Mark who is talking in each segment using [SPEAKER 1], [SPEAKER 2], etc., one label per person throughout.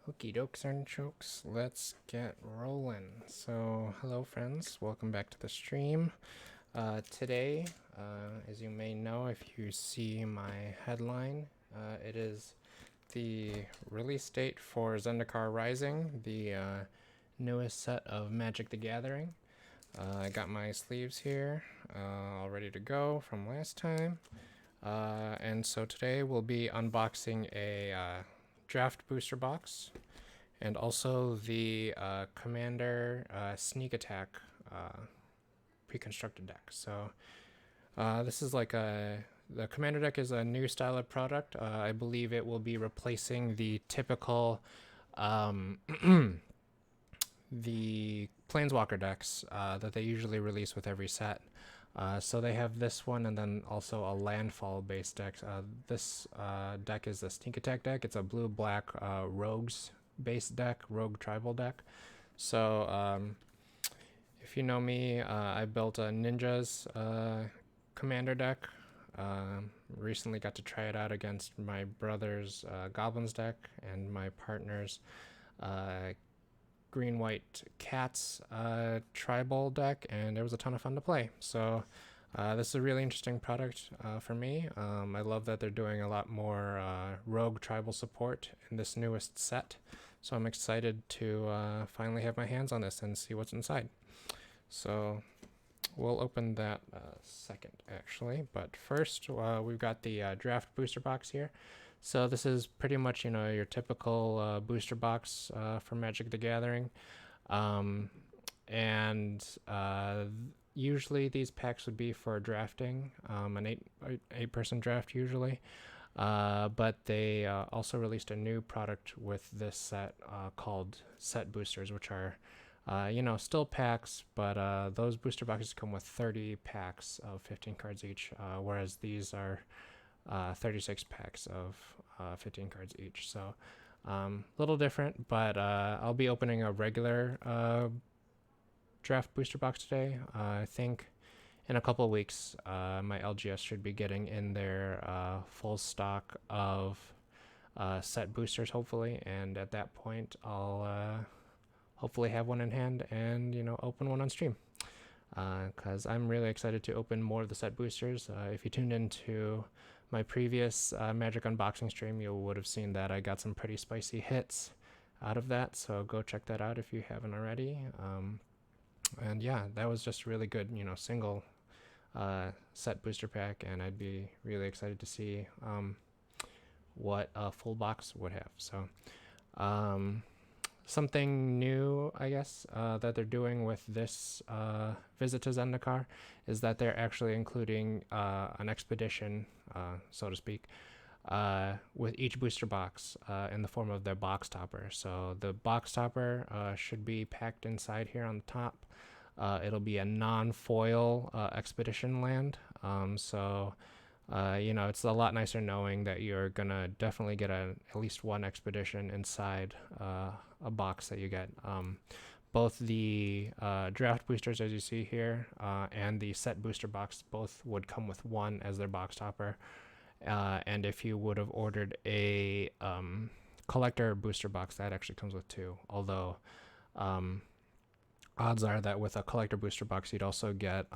[SPEAKER 1] Okie dokes artichokes, let's get rolling. So, hello friends, welcome back to the stream. Today, as you may know if you see my headline, it is the release date for Zendikar Rising, the newest set of Magic the Gathering. I got my sleeves here, all ready to go from last time. And so today we'll be unboxing a draft booster box and also the Commander Sneak Attack pre-constructed deck. So this is like the Commander deck is a new style of product. I believe it will be replacing the typical the Planeswalker decks that they usually release with every set. So they have this one and then also a landfall based deck. This deck is a Sneak Attack deck. It's a blue-black rogues based deck, rogue tribal deck. So if you know me, I built a Ninja's commander deck. Recently got to try it out against my brother's Goblins deck and my partner's Green White Cats tribal deck, and it was a ton of fun to play. So this is a really interesting product for me. I love that they're doing a lot more rogue tribal support in this newest set. So I'm excited to finally have my hands on this and see what's inside. So we'll open that second, actually. But first, we've got the draft booster box here. So this is pretty much, your typical booster box for Magic the Gathering. Usually these packs would be for drafting, an eight-person draft usually. But they also released a new product with this set called set boosters, which are still packs, but those booster boxes come with 30 packs of 15 cards each, whereas these are 36 packs of 15 cards each. So a little different, but I'll be opening a regular draft booster box today. I think in a couple of weeks, my LGS should be getting in their full stock of set boosters, hopefully, and at that point, I'll hopefully have one in hand and open one on stream. Because I'm really excited to open more of the set boosters. If you tuned into my previous Magic unboxing stream, you would have seen that I got some pretty spicy hits out of that, so go check that out if you haven't already. And yeah, that was just really good, single set booster pack, and I'd be really excited to see what a full box would have. So something new, I guess, that they're doing with this visit to Zendikar is that they're actually including an expedition, so to speak, with each booster box in the form of their box topper. So the box topper should be packed inside here on the top. It'll be a non-foil expedition land. It's a lot nicer knowing that you're gonna definitely get at least one expedition inside a box that you get. Both the draft boosters, as you see here, and the set booster box both would come with one as their box topper. And if you would have ordered a collector booster box, that actually comes with two. Although odds are that with a collector booster box, you'd also get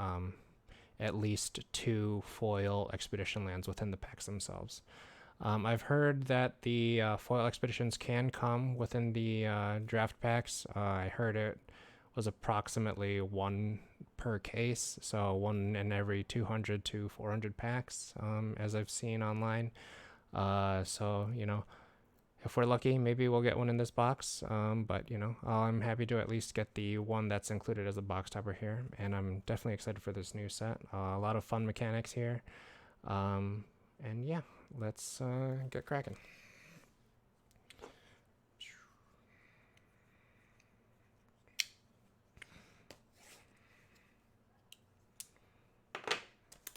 [SPEAKER 1] at least two foil expedition lands within the packs themselves. I've heard that the foil expeditions can come within the draft packs. I heard it was approximately one per case, so one in every 200 to 400 packs, as I've seen online. So if we're lucky, maybe we'll get one in this box. But I'm happy to at least get the one that's included as a box topper here, and I'm definitely excited for this new set. A lot of fun mechanics here, and yeah, let's get cracking.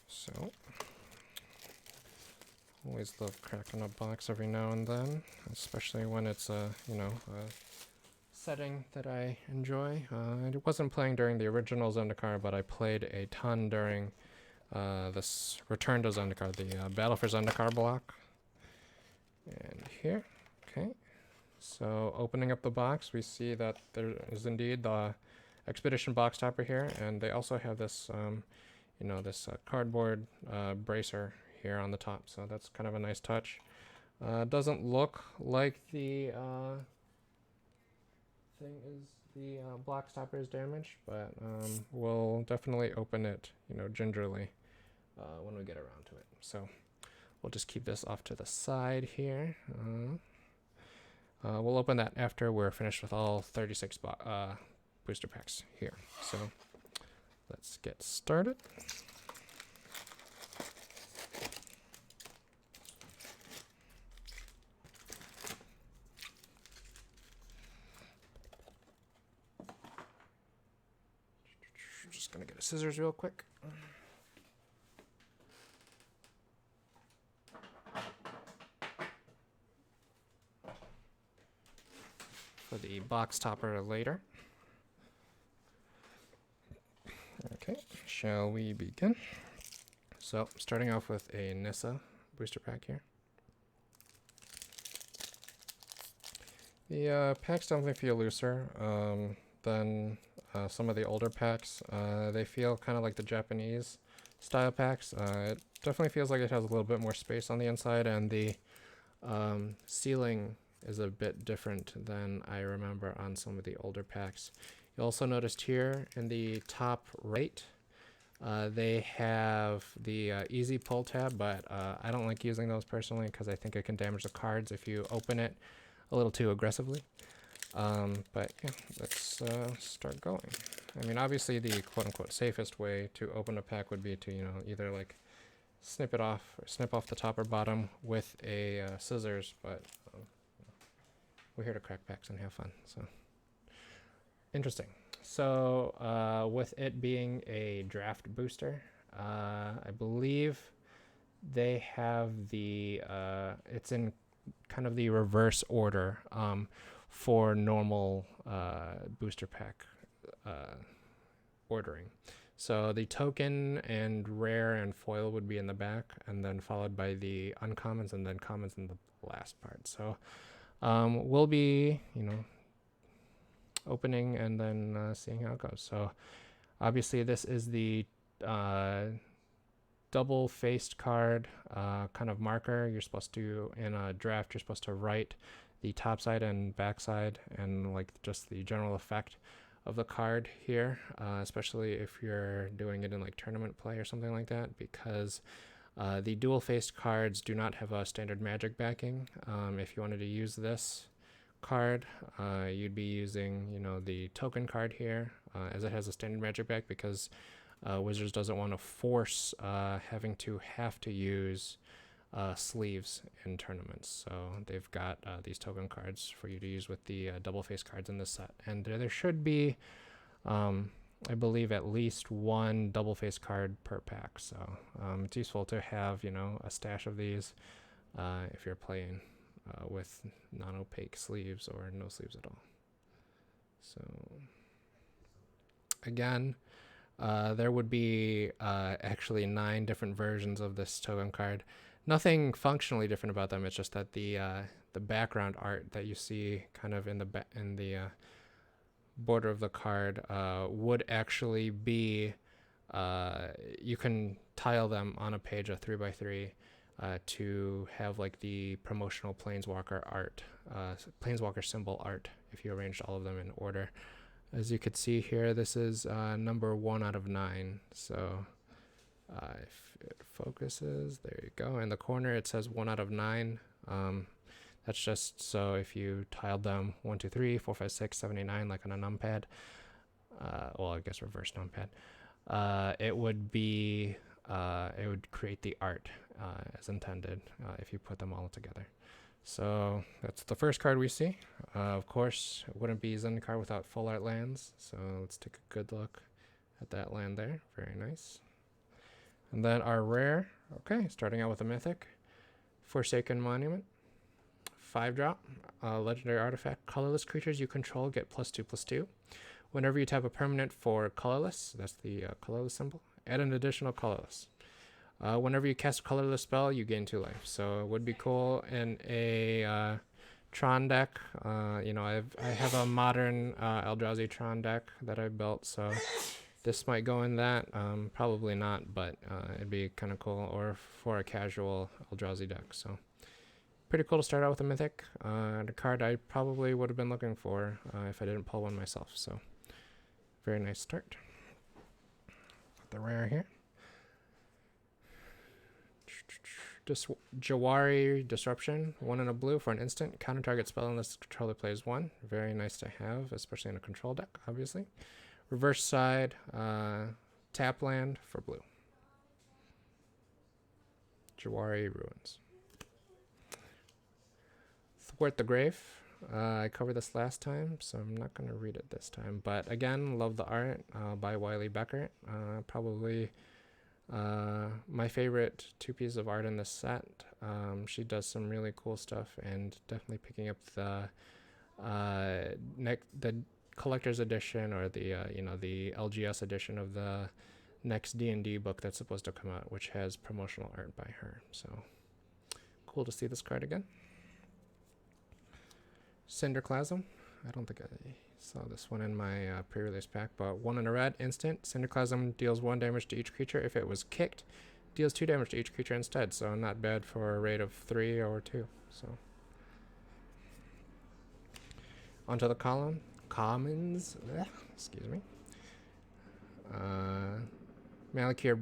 [SPEAKER 1] So, always love cracking a box every now and then, especially when it's a setting that I enjoy. I wasn't playing during the original Zendikar, but I played a ton during this Return to Zendikar, the Battle for Zendikar block. And here, okay. So opening up the box, we see that there is indeed the Expedition box topper here, and they also have this, this cardboard bracer here on the top. So that's kind of a nice touch. Doesn't look like the box topper is damaged, but we'll definitely open it, gingerly when we get around to it. So we'll just keep this off to the side here. We'll open that after we're finished with all 36 booster packs here. So let's get started. Just gonna get a scissors real quick. For the box topper later. Okay, shall we begin? So, starting off with a Nissa booster pack here. The packs definitely feel looser than some of the older packs. They feel kind of like the Japanese style packs. It definitely feels like it has a little bit more space on the inside, and the sealing is a bit different than I remember on some of the older packs. You also noticed here in the top right, they have the easy pull tab, but I don't like using those personally because I think it can damage the cards if you open it a little too aggressively. But yeah, let's start going. I mean, obviously the quote-unquote safest way to open a pack would be to, either like snip it off or snip off the top or bottom with a scissors, but we're here to crack packs and have fun, so. Interesting. So with it being a draft booster, I believe they have the, it's in kind of the reverse order for normal booster pack ordering. So the token and rare and foil would be in the back, and then followed by the uncommons and then commons in the last part. So we'll be, opening and then seeing how it goes. So obviously this is the double-faced card kind of marker. You're supposed to, in a draft, you're supposed to write the top side and back side and like just the general effect of the card here, especially if you're doing it in like tournament play or something like that, because the dual-faced cards do not have a standard magic backing. If you wanted to use this card, you'd be using, the token card here, as it has a standard magic back, because Wizards doesn't want to force having to use sleeves in tournaments. So they've got these token cards for you to use with the double face cards in this set. And there should be, I believe, at least one double face card per pack. So it's useful to have, a stash of these if you're playing with non-opaque sleeves or no sleeves at all. So again, there would be actually 9 different versions of this token card. Nothing functionally different about them. It's just that the background art that you see kind of in the border of the card would actually be, you can tile them on a page of 3x3 to have like the promotional Planeswalker art, Planeswalker symbol art, if you arranged all of them in order. As you could see here, this is number 1 out of 9. So if it focuses, there you go. In the corner, it says 1 out of 9. That's just so if you tiled them 1, 2, 3, 4, 5, 6, 7, 8, 9, like on a numpad, well, I guess reverse numpad, it would be, it would create the art as intended if you put them all together. So that's the first card we see. Of course, it wouldn't be Zendikar without full art lands. So let's take a good look at that land there. Very nice. And then our rare, okay, starting out with a mythic. Forsaken Monument. 5-drop, legendary artifact. Colorless creatures you control get +2/+2. Whenever you tap a permanent for colorless, that's the colorless symbol, add an additional colorless. Whenever you cast a colorless spell, you gain 2 life. So it would be cool in a Tron deck. I have a modern Eldrazi Tron deck that I built, so this might go in that. Probably not, but it'd be kind of cool, or for a casual Eldrazi deck. So pretty cool to start out with a Mythic. The card I probably would have been looking for if I didn't pull one myself. So very nice start. Put the rare here. Jawari Disruption, 1 and a blue for an instant. Counter target spell unless the controller plays 1. Very nice to have, especially in a control deck, obviously. Reverse side, tap land for blue. Jawari Ruins. Thwart the Grave. I covered this last time, so I'm not going to read it this time. But again, love the art by Wiley Beckert. Probably my favorite 2 pieces of art in this set. She does some really cool stuff, and definitely picking up the collector's edition, or the the LGS edition of the next D&D book that's supposed to come out, which has promotional art by her. So cool to see this card again. Cinderclasm. I don't think I saw this one in my pre-release pack, but 1 in a red, instant. Cinderclasm deals 1 damage to each creature. If it was kicked, deals 2 damage to each creature instead, so not bad for a rate of 3 or 2. So onto the column. Commons. Excuse me. Malakir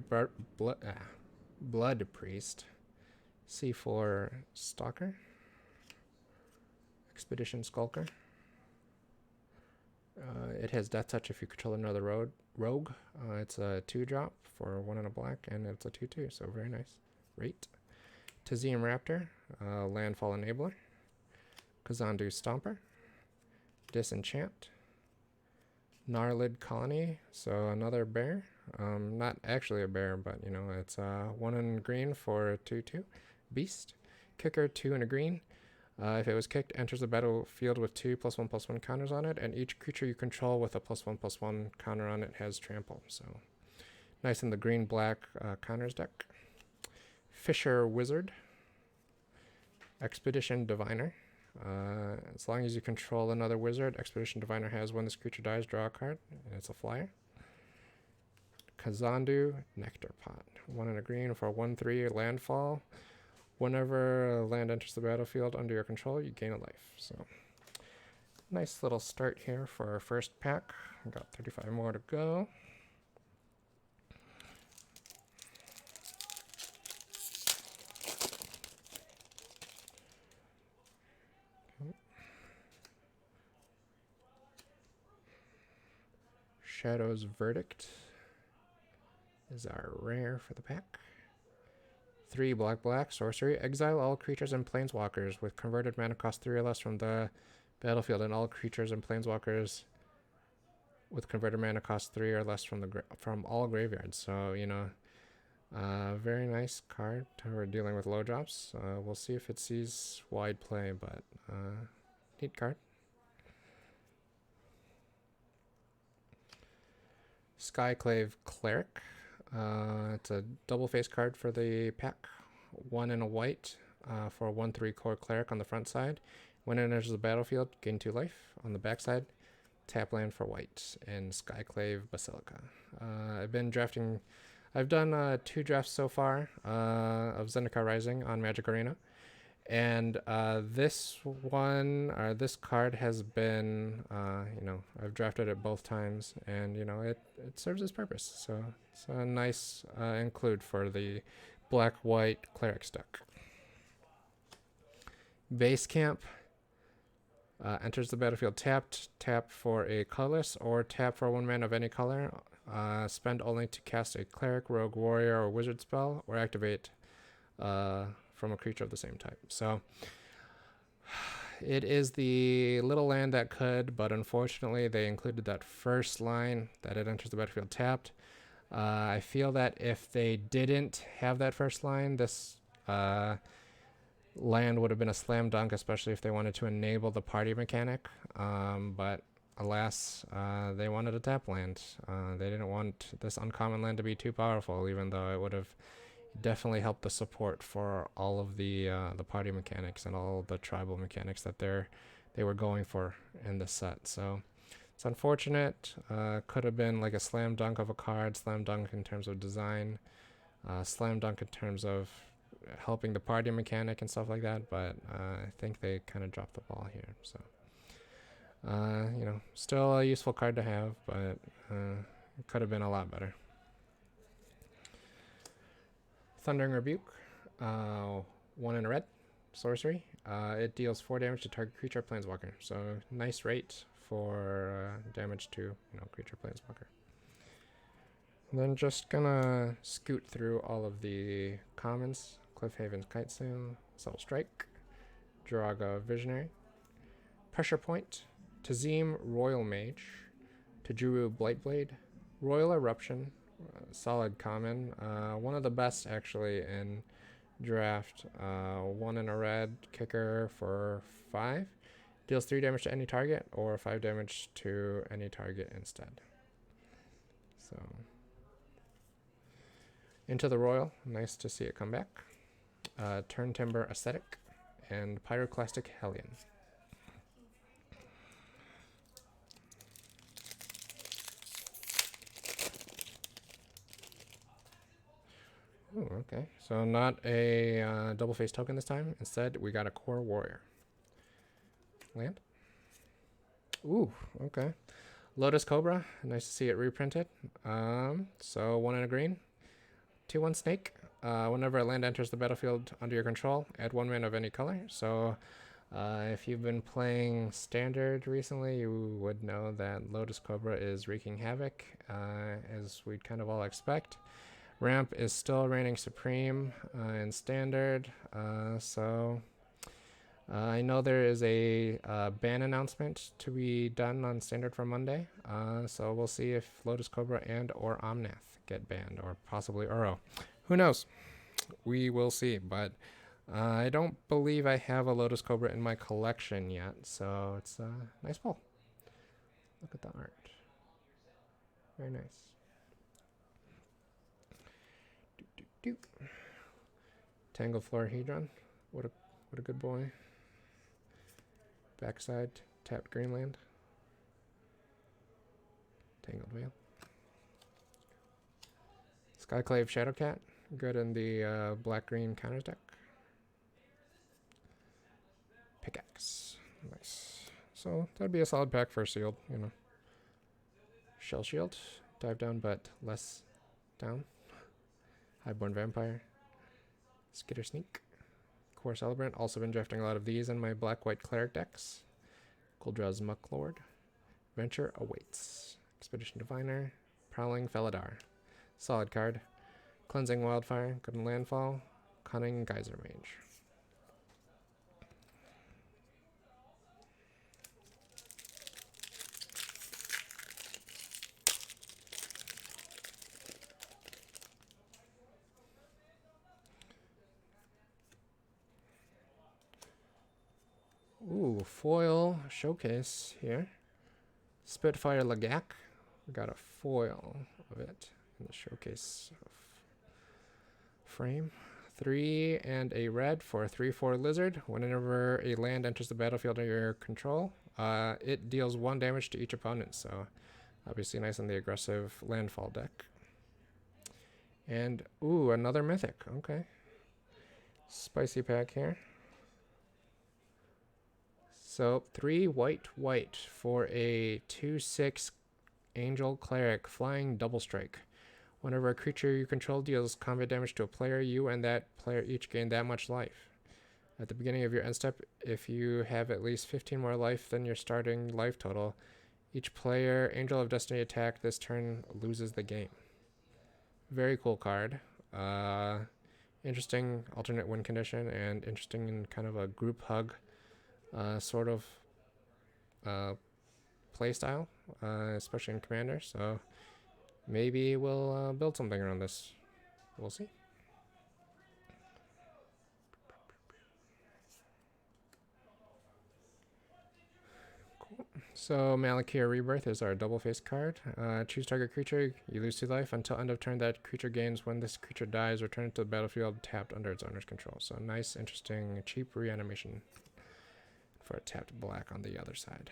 [SPEAKER 1] Blood Priest. C4 Stalker. Expedition Skulker. It has Death Touch if you control another rogue. It's a 2-drop for 1 and a black, and it's a 2/2, so very nice. Rate. Tazeem Raptor, Landfall Enabler. Kazandu Stomper. Disenchant. Gnarlid Colony, so another bear. Not actually a bear, but it's 1 in green for 2/2. Beast. Kicker, 2 in a green. If it was kicked, enters the battlefield with 2 +1/+1 counters on it, and each creature you control with a +1/+1 counter on it has trample. So nice in the green-black counters deck. Fisher Wizard. Expedition Diviner. As long as you control another wizard, Expedition Diviner has when this creature dies, draw a card, and it's a flyer. Kazandu Nectar Pot. 1 in a green for 1/3 landfall. Whenever a land enters the battlefield under your control, you gain a life. So nice little start here for our first pack. We've got 35 more to go. Shadow's Verdict is our rare for the pack. 3 black sorcery. Exile all creatures and planeswalkers with converted mana cost 3 or less from the battlefield, and all creatures and planeswalkers with converted mana cost 3 or less from all graveyards. So very nice card. We're dealing with low drops. We'll see if it sees wide play, but neat card. Skyclave Cleric. It's a double face card for the pack. 1 in a white for a 1/3 core cleric on the front side. When it enters the battlefield, gain 2 life. On the back side, tap land for white in Skyclave Basilica. I've done 2 drafts so far of Zendikar Rising on Magic Arena. And this card has been, I've drafted it both times, and it serves its purpose. So it's a nice include for the black-white cleric deck. Base Camp enters the battlefield tapped. Tap for a colorless, or tap for 1 mana of any color. Spend only to cast a cleric, rogue, warrior, or wizard spell, or activate from a creature of the same type. So it is the little land that could, but unfortunately they included that first line that it enters the battlefield tapped. I feel that if they didn't have that first line, this land would have been a slam dunk, especially if they wanted to enable the party mechanic. But alas, they wanted a tap land. They didn't want this uncommon land to be too powerful, even though it would have definitely helped the support for all of the party mechanics and all the tribal mechanics that they were going for in the set. So it's unfortunate. Could have been like a slam dunk of a card, slam dunk in terms of design, slam dunk in terms of helping the party mechanic and stuff like that. But I think they kind of dropped the ball here. So still a useful card to have, but it could have been a lot better. Thundering Rebuke, 1 in a red, sorcery. It deals 4 damage to target creature planeswalker. So nice rate for damage to creature planeswalker. And then just gonna scoot through all of the commons. Cliffhaven's Kitesail, Subtle Strike, Jiraga Visionary, Pressure Point, Tazim Royal Mage, Tajuru Blightblade, Royal Eruption, solid common, one of the best actually in draft. 1 in a red, kicker for 5, deals 3 damage to any target or 5 damage to any target instead. So Into the Royal, nice to see it come back. Turn Timber Aesthetic and Pyroclastic Hellion. Ooh, okay, so not a double face token this time. Instead, we got a Core Warrior. Land. Ooh, okay. Lotus Cobra, nice to see it reprinted. So 1 in a green, 2/1 Snake. Whenever a land enters the battlefield under your control, add 1 mana of any color. So if you've been playing Standard recently, you would know that Lotus Cobra is wreaking havoc, as we'd kind of all expect. Ramp is still reigning supreme in Standard, so I know there is a ban announcement to be done on Standard for Monday, so we'll see if Lotus Cobra and or Omnath get banned, or possibly Uro. Who knows? We will see, but I don't believe I have a Lotus Cobra in my collection yet, so it's a nice pull. Look at the art. Very nice. Tangle Florahedron. What a good boy. Backside, tapped Greenland. Tangled Veil. Skyclave Shadowcat. Good in the black-green counters deck. Pickaxe. Nice. So that'd be a solid pack for sealed, Shell Shield. Dive down, but less down. Highborn Vampire. Skitter Sneak. Core Celebrant. Also been drafting a lot of these in my black-white cleric decks. Goldra's Mucklord. Venture Awaits. Expedition Diviner. Prowling Felidar. Solid card. Cleansing Wildfire. Good in landfall. Cunning Geyser Mage. Ooh, foil showcase here. Spitfire Lagak. We got a foil of it in the showcase frame. 3 and a red for a 3/4 lizard. Whenever a land enters the battlefield under your control, it deals 1 damage to each opponent. So obviously nice in the aggressive landfall deck. And ooh, another mythic. Okay. Spicy pack here. So 3 white for a 2/6 Angel Cleric flying double strike. Whenever a creature you control deals combat damage to a player, you and that player each gain that much life. At the beginning of your end step, if you have at least 15 more life than your starting life total, each player Angel of Destiny attack this turn loses the game. Very cool card. Interesting alternate win condition, and interesting in kind of a group hug sort of play style, especially in Commander. So maybe we'll build something around this. We'll see. Cool. So Malakir Rebirth is our double face card. Choose target creature, you lose 2 life. Until end of turn, that creature gains. When this creature dies, return it to the battlefield tapped under its owner's control. So nice, interesting, cheap reanimation for a tapped black on the other side.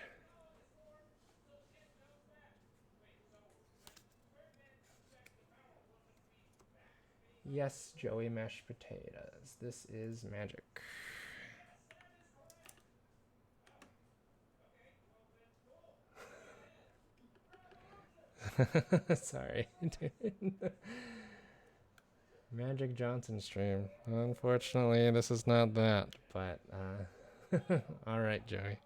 [SPEAKER 1] Yes, Joey mashed potatoes. This is Magic. Sorry, dude. Magic Johnson stream. Unfortunately, this is not that, but all right, Joey.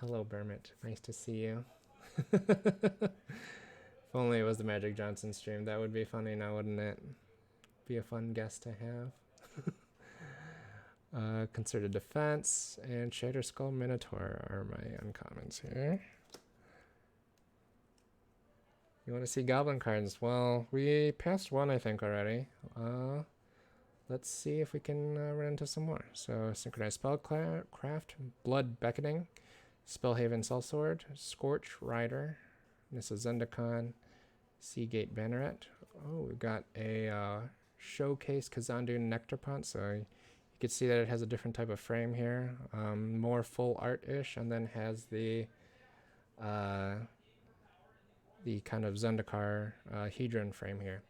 [SPEAKER 1] Hello, Bermit. Nice to see you. If only it was the Magic Johnson stream. That would be funny now, wouldn't it? Be a fun guest to have. Concerted Defense and Shader Skull Minotaur are my uncommons here. You want to see Goblin cards? Well, we passed one, I think, already. Let's see if we can run into some more. So, Synchronized Spellcraft, Blood Beckoning, Spellhaven Sellsword, Scorch Rider. This is Zendikar, Seagate Banneret. Oh, we've got a Showcase Kazandu Nectarpont. So you can see that it has a different type of frame here. More full art-ish, and then has the kind of Zendikar Hedron frame here.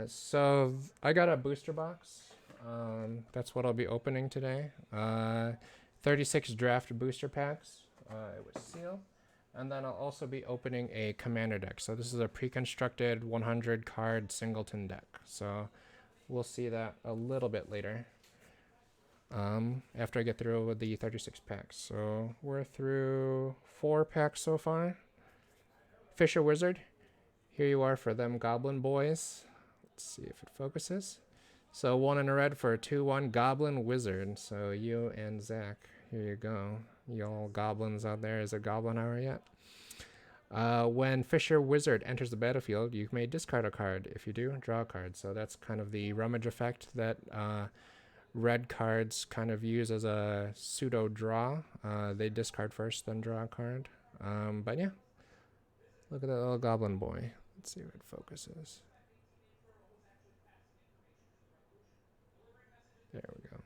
[SPEAKER 1] So I got a booster box. That's what I'll be opening today. 36 draft booster packs. It was sealed. And then I'll also be opening a commander deck. So this is a pre-constructed 100 card singleton deck. So we'll see that a little bit later. After I get through with the 36 packs. So we're through 4 packs so far. Fisher Wizard. Here you are for them Goblin Boys. Let's see if it focuses. So 1 in a red for a 2/1 Goblin Wizard. So you and Zach, here you go. Y'all goblins out there. Is it Goblin Hour yet? When Fisher Wizard enters the battlefield, you may discard a card. If you do, draw a card. So that's kind of the rummage effect that red cards kind of use as a pseudo draw. They discard first, then draw a card. But yeah, look at that little goblin boy. Let's see if it focuses. There we go.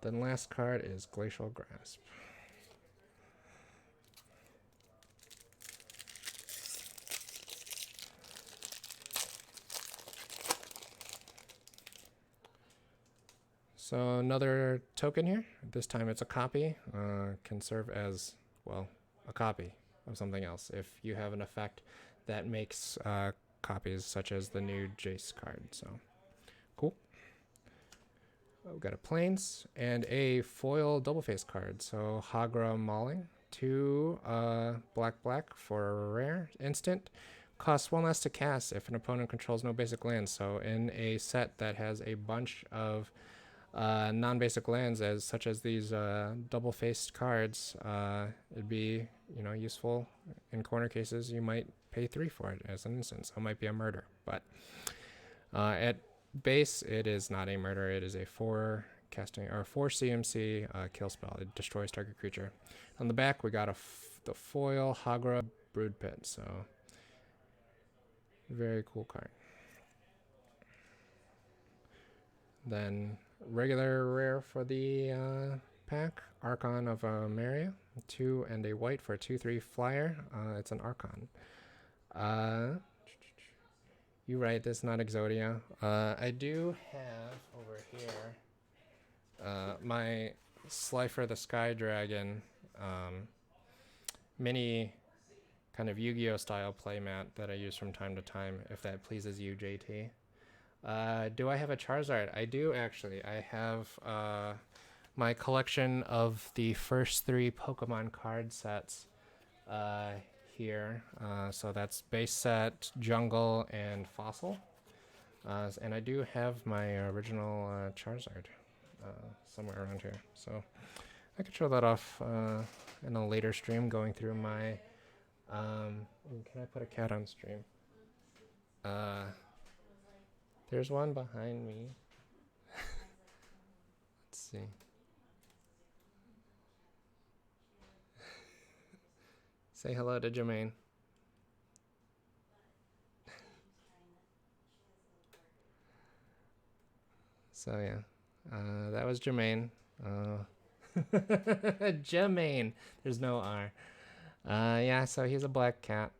[SPEAKER 1] Then last card is Glacial Grasp. So another token here. This time it's a copy. Can serve as, well, a copy of something else if you have an effect that makes copies, such as the new Jace card. So cool. We've got a Plains and a foil double face card. So Hagra Mauling, 2 black for a rare instant. Costs 1 less to cast if an opponent controls no basic lands. So in a set that has a bunch of non-basic lands, as such as these double-faced cards, it'd be useful in corner cases. You might pay 3 for it as an instance. So it might be a murder, but at base it is not a murder. It is a 4 casting or 4 CMC kill spell. It destroys target creature. On the back we got the foil Hagra Brood Pit. So very cool card. Then regular rare for the pack, Archon of Maria, 2 and a white for a 2/3 flyer. It's an Archon. You're right, this is not Exodia. I do have over here my Slifer the Sky Dragon mini kind of Yu-Gi-Oh style playmat that I use from time to time, if that pleases you, JT. Do I have a Charizard? I do, actually. I have my collection of the first 3 Pokemon card sets here. So that's base set, jungle, and fossil. And I do have my original Charizard somewhere around here. So I could show that off in a later stream, going through my... can I put a cat on stream? There's one behind me. Let's see. Say hello to Jermaine. So yeah, that was Jermaine. Jermaine. There's no R. Yeah, so he's a black cat.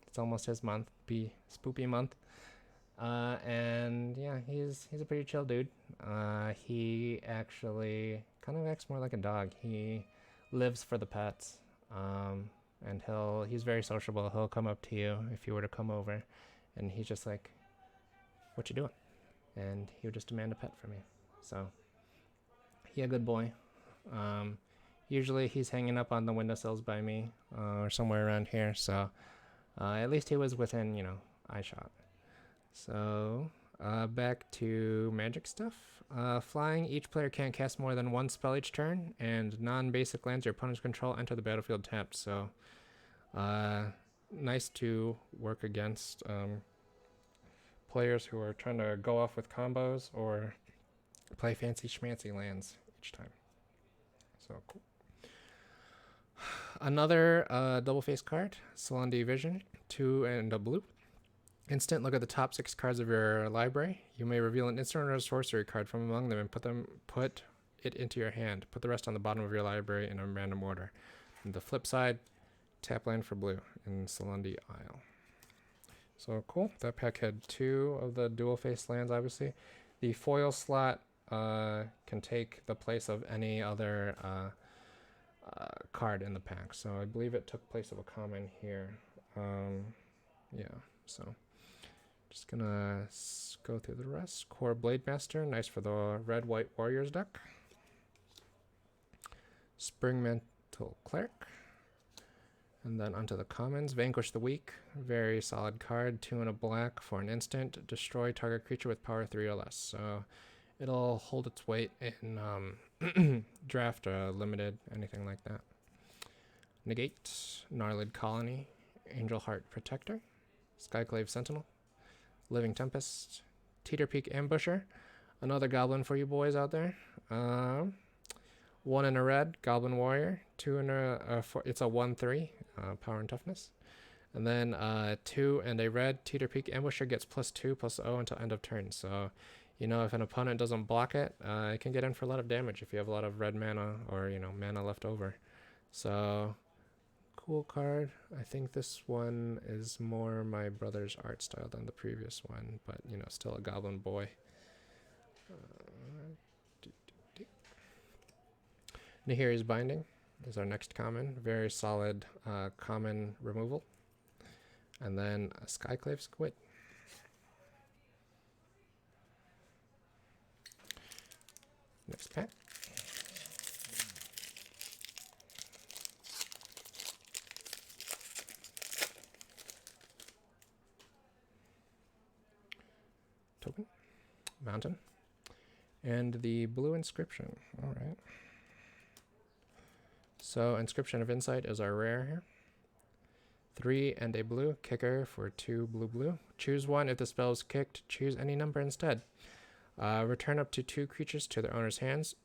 [SPEAKER 1] It's almost his month, be spoopy month. And yeah, he's a pretty chill dude. He actually kind of acts more like a dog. He lives for the pets. And he's very sociable. He'll come up to you if you were to come over, and he's just like, "What you doing?" And he would just demand a pet from you. So he a good boy. Um, Usually he's hanging up on the windowsills by me or somewhere around here. So at least he was within eye shot. So back to magic stuff. Flying, each player can't cast more than one spell each turn, and non-basic lands your opponent's control enter the battlefield tapped. So nice to work against players who are trying to go off with combos or play fancy schmancy lands each time. So cool. Another double face card, Salandi Vision, 2 and a blue. Instant, look at the top 6 cards of your library. You may reveal an instant or a sorcery card from among them and put it into your hand. Put the rest on the bottom of your library in a random order. And the flip side, tap land for blue in Salandi Isle. So cool. That pack had 2 of the dual face lands, obviously. The foil slot can take the place of any other card in the pack. So I believe it took place of a common here. Yeah, so just gonna go through the rest. Core Blade Master, nice for the red-white Warriors deck. Spring Mantle Cleric. And then onto the commons. Vanquish the Weak, very solid card. 2 and a black for an instant. Destroy target creature with power 3 or less. So it'll hold its weight in draft, limited, anything like that. Negate, Gnarlid Colony, Angel Heart Protector, Skyclave Sentinel, Living Tempest, Teeter Peak Ambusher, another goblin for you boys out there. 1 in a red, Goblin Warrior, 2 in a, it's a 1/3, power and toughness. And then 2 and a red, Teeter Peak Ambusher gets +2/+0 until end of turn. So, if an opponent doesn't block it, it can get in for a lot of damage if you have a lot of red mana or, mana left over. So, cool card. I think this one is more my brother's art style than the previous one, but, still a goblin boy. Nahiri's Binding is our next common. Very solid common removal. And then a Skyclave Squid. Next pack. Token. Mountain. And the blue inscription. All right. So Inscription of Insight is our rare here. 3 and a blue. Kicker for 2 blue. Choose one. If the spell is kicked, choose any number instead. Return up to 2 creatures to their owner's hands.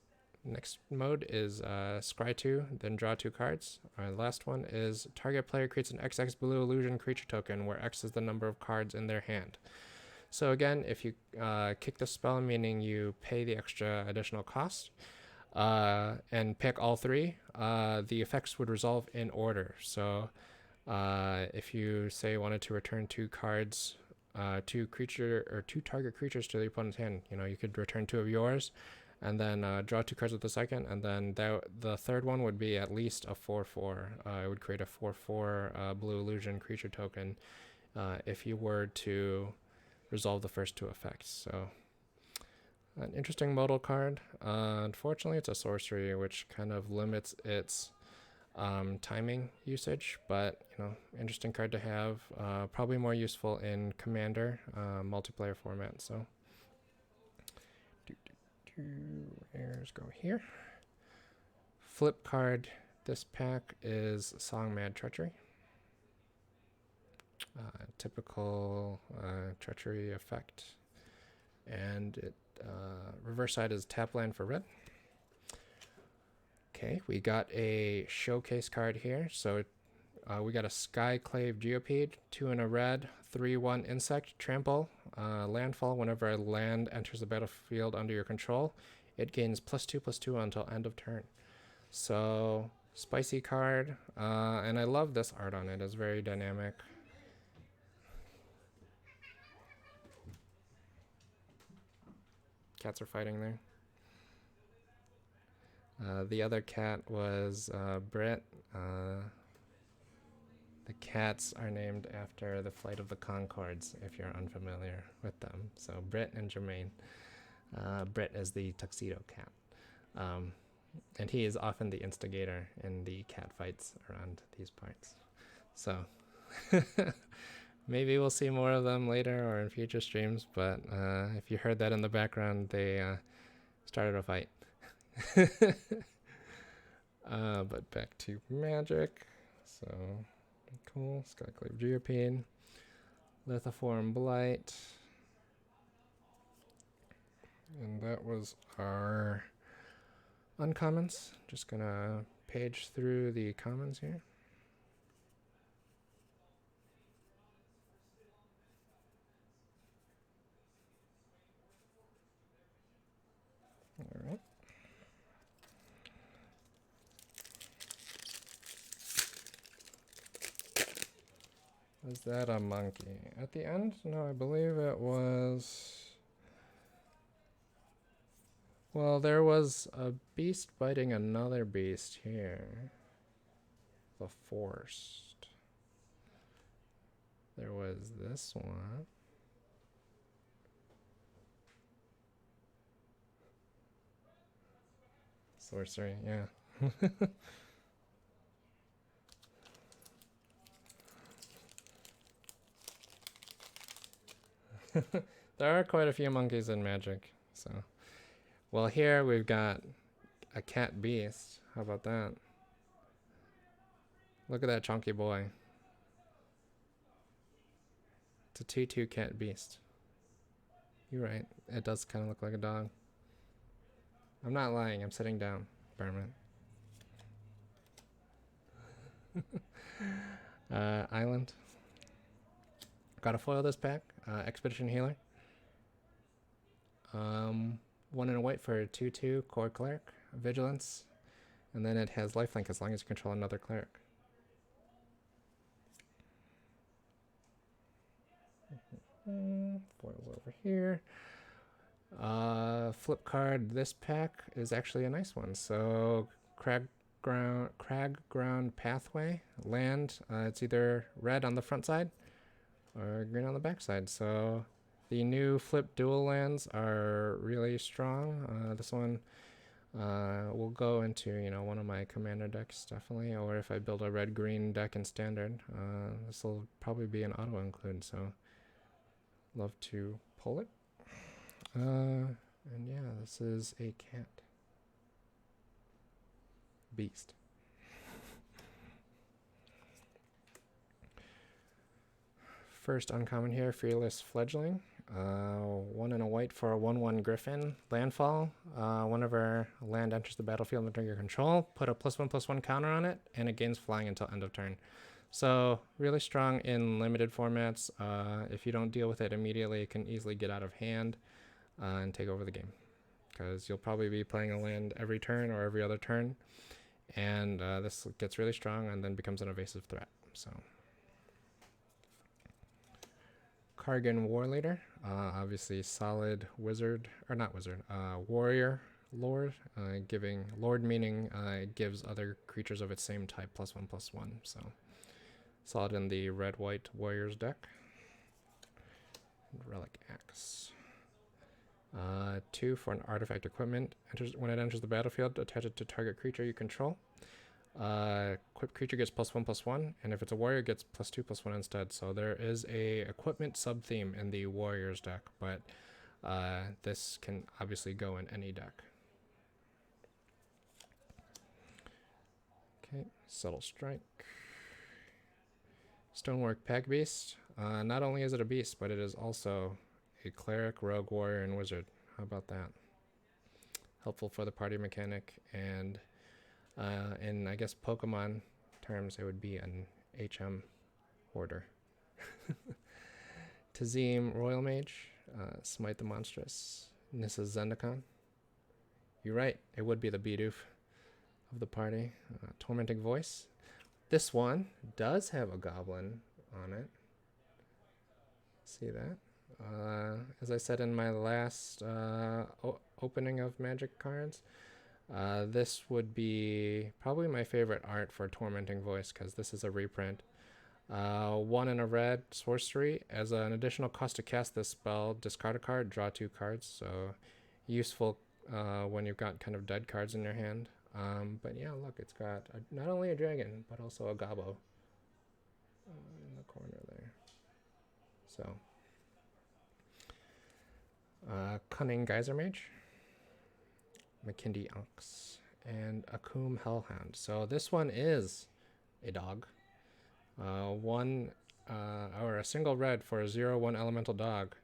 [SPEAKER 1] Next mode is scry 2, then draw 2 cards. Our last one is target player creates an XX blue illusion creature token where X is the number of cards in their hand. So again, if you kick the spell, meaning you pay the extra additional cost, and pick all 3, the effects would resolve in order. So if you say wanted to return 2 cards, 2 target creatures to the opponent's hand, you could return 2 of yours, and then draw 2 cards with the second, and then the third one would be at least a 4/4. It would create a 4/4 blue illusion creature token if you were to resolve the first 2 effects. So an interesting modal card. Unfortunately, it's a sorcery, which kind of limits its timing usage, but interesting card to have. Probably more useful in Commander multiplayer format. So, rares go here. Flip card. This pack is Song Mad Treachery. Typical treachery effect. And it reverse side is tap land for red. Okay, we got a showcase card here. So we got a Skyclave Geopede, 2 in a red, 3/1 insect, trample, landfall. Whenever a land enters the battlefield under your control, it gains +2/+2 until end of turn. So spicy card, and I love this art on it. It's very dynamic. Cats are fighting there. The other cat was Britt. The cats are named after the Flight of the Conchords, if you're unfamiliar with them. So Britt and Jermaine. Britt is the tuxedo cat. And he is often the instigator in the cat fights around these parts. So maybe we'll see more of them later or in future streams, but if you heard that in the background, they started a fight. But back to Magic. So cool. Skyclave Geopede. Lithoform Blight. And that was our uncommons. Just gonna page through the commons here. All right. Was that a monkey? At the end? No, I believe it was... Well, there was a beast biting another beast here. The Forced. There was this one. Sorcery, yeah. There are quite a few monkeys in Magic, so... Well, here we've got a cat beast. How about that? Look at that chunky boy. It's a 2/2 cat beast. You're right. It does kind of look like a dog. I'm not lying. I'm sitting down, Berman. Island. Gotta foil this pack. Expedition Healer. 1 in a white for a 2/2 core cleric. Vigilance. And then it has lifelink as long as you control another cleric. Foils over here. Flip card. This pack is actually a nice one. So Crag Ground Pathway. Land. It's either red on the front side or green on the back side. So the new flip dual lands are really strong. This one will go into, one of my commander decks, definitely. Or if I build a red-green deck in standard, this will probably be an auto-include, so love to pull it. And yeah, this is a cat. Beast. First uncommon here, Fearless Fledgling. 1 in a white for a 1/1 Griffin. Landfall. Whenever land enters the battlefield under your control, put a +1/+1 counter on it, and it gains flying until end of turn. So really strong in limited formats. If you don't deal with it immediately, it can easily get out of hand and take over the game. Because you'll probably be playing a land every turn or every other turn. And this gets really strong and then becomes an evasive threat. So Kargan Warleader, obviously solid wizard, or not wizard, warrior lord, giving lord meaning it gives other creatures of its same type +1/+1. So solid in the red-white warriors deck. Relic Axe. 2 for an artifact equipment. When it enters the battlefield, attach it to target creature you control. Equipped creature gets +1/+1, and if it's a warrior, it gets +2/+1 instead. So there is a equipment sub-theme in the warriors deck, but this can obviously go in any deck. Okay, Subtle Strike. Stonework Pack Beast. Not only is it a beast, but it is also a cleric, rogue, warrior, and wizard. How about that? Helpful for the party mechanic, and in I guess Pokemon terms, it would be an HM hoarder. Tazim Royal Mage, Smite the Monstrous, Nissa Zendikar. You're right, it would be the Bidoof of the party. Tormenting Voice. This one does have a goblin on it. See that? As I said in my last opening of Magic cards, this would be probably my favorite art for Tormenting Voice because this is a reprint. 1 in a red sorcery. As an additional cost to cast this spell, discard a card, draw 2 cards. So useful when you've got kind of dead cards in your hand. But yeah, look, it's got not only a dragon, but also a gobbo in the corner there. So, Cunning Geyser Mage, McKindy Ox, and Akum Hellhound. So this one is a dog. One or a single red for a 0/1 elemental dog.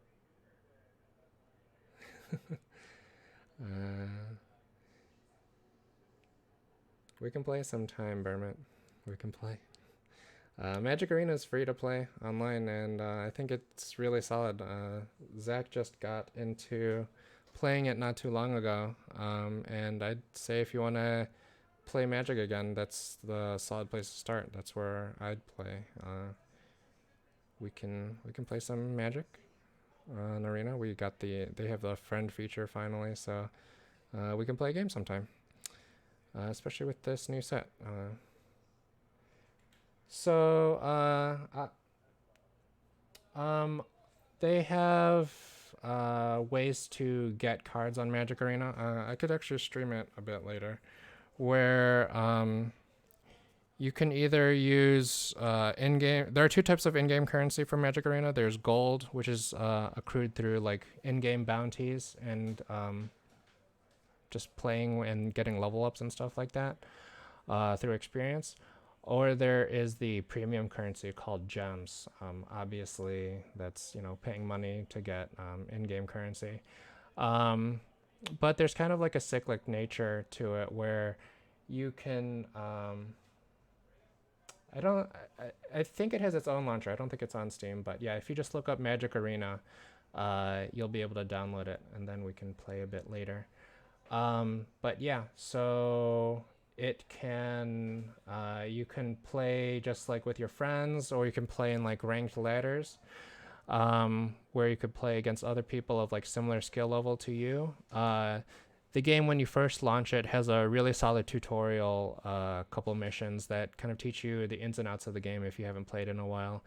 [SPEAKER 1] We can play sometime, Bermit. We can play. Magic Arena is free to play online, and I think it's really solid. Zach just got into playing it not too long ago, and I'd say if you want to play Magic again, that's the solid place to start. That's where I'd play. We can play some Magic on Arena. They have the friend feature finally, so we can play a game sometime, especially with this new set. They have ways to get cards on Magic Arena. I could actually stream it a bit later, where you can either use in-game. There are 2 types of in-game currency for Magic Arena. There's gold, which is accrued through like in-game bounties and just playing and getting level ups and stuff like that through experience. Or there is the premium currency called gems. Obviously, that's paying money to get in-game currency. But there's kind of like a cyclic nature to it where you can. I think it has its own launcher. I don't think it's on Steam, but yeah, if you just look up Magic Arena, you'll be able to download it, and then we can play a bit later. But yeah, so it can you can play just like with your friends, or you can play in like ranked ladders, where you could play against other people of like similar skill level to you. The game, when you first launch it, has a really solid tutorial, couple missions that kind of teach you the ins and outs of the game if you haven't played in a while.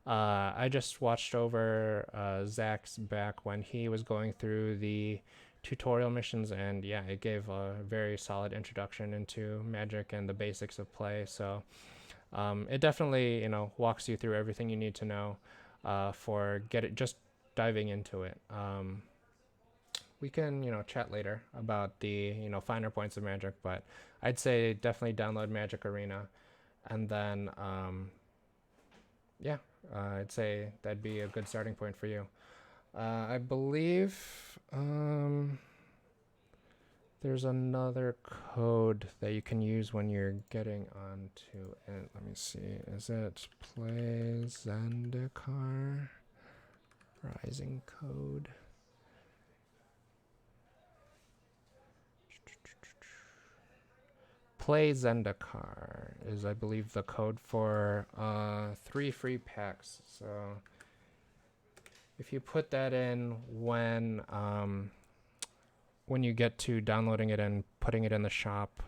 [SPEAKER 1] I just watched over Zach's back when he was going through the tutorial missions, and yeah, it gave a very solid introduction into Magic and the basics of play. So it definitely walks you through everything you need to know for just diving into it. We can chat later about the finer points of Magic, but I'd say definitely download Magic Arena, and then yeah, I'd say that'd be a good starting point for you. I believe there's another code that you can use when you're getting onto it. Let me see. Is it Play Zendikar? Rising code. Play Zendikar is, I believe, the code for 3 free packs. So if you put that in when you get to downloading it and putting it in the shop,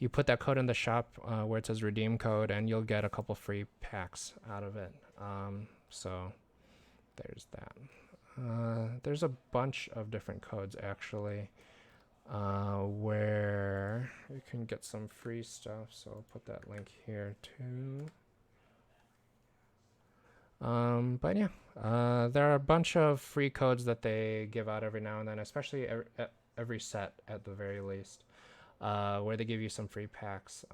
[SPEAKER 1] you put that code in the shop where it says redeem code, and you'll get a couple free packs out of it. So there's that. There's a bunch of different codes actually where you can get some free stuff. So I'll put that link here too. But yeah, there are a bunch of free codes that they give out every now and then, especially every set at the very least, where they give you some free packs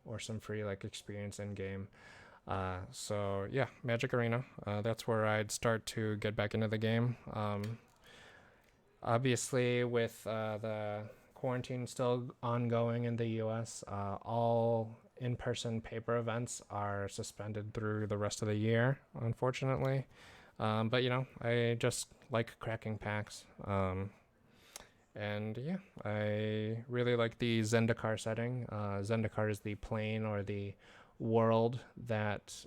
[SPEAKER 1] or some free like experience in game. So yeah, Magic Arena. That's where I'd start to get back into the game. Obviously, with the quarantine still ongoing in the U.S., all in-person paper events are suspended through the rest of the year, unfortunately. But I just like cracking packs. And yeah, I really like the Zendikar setting. Zendikar is the plane or the world that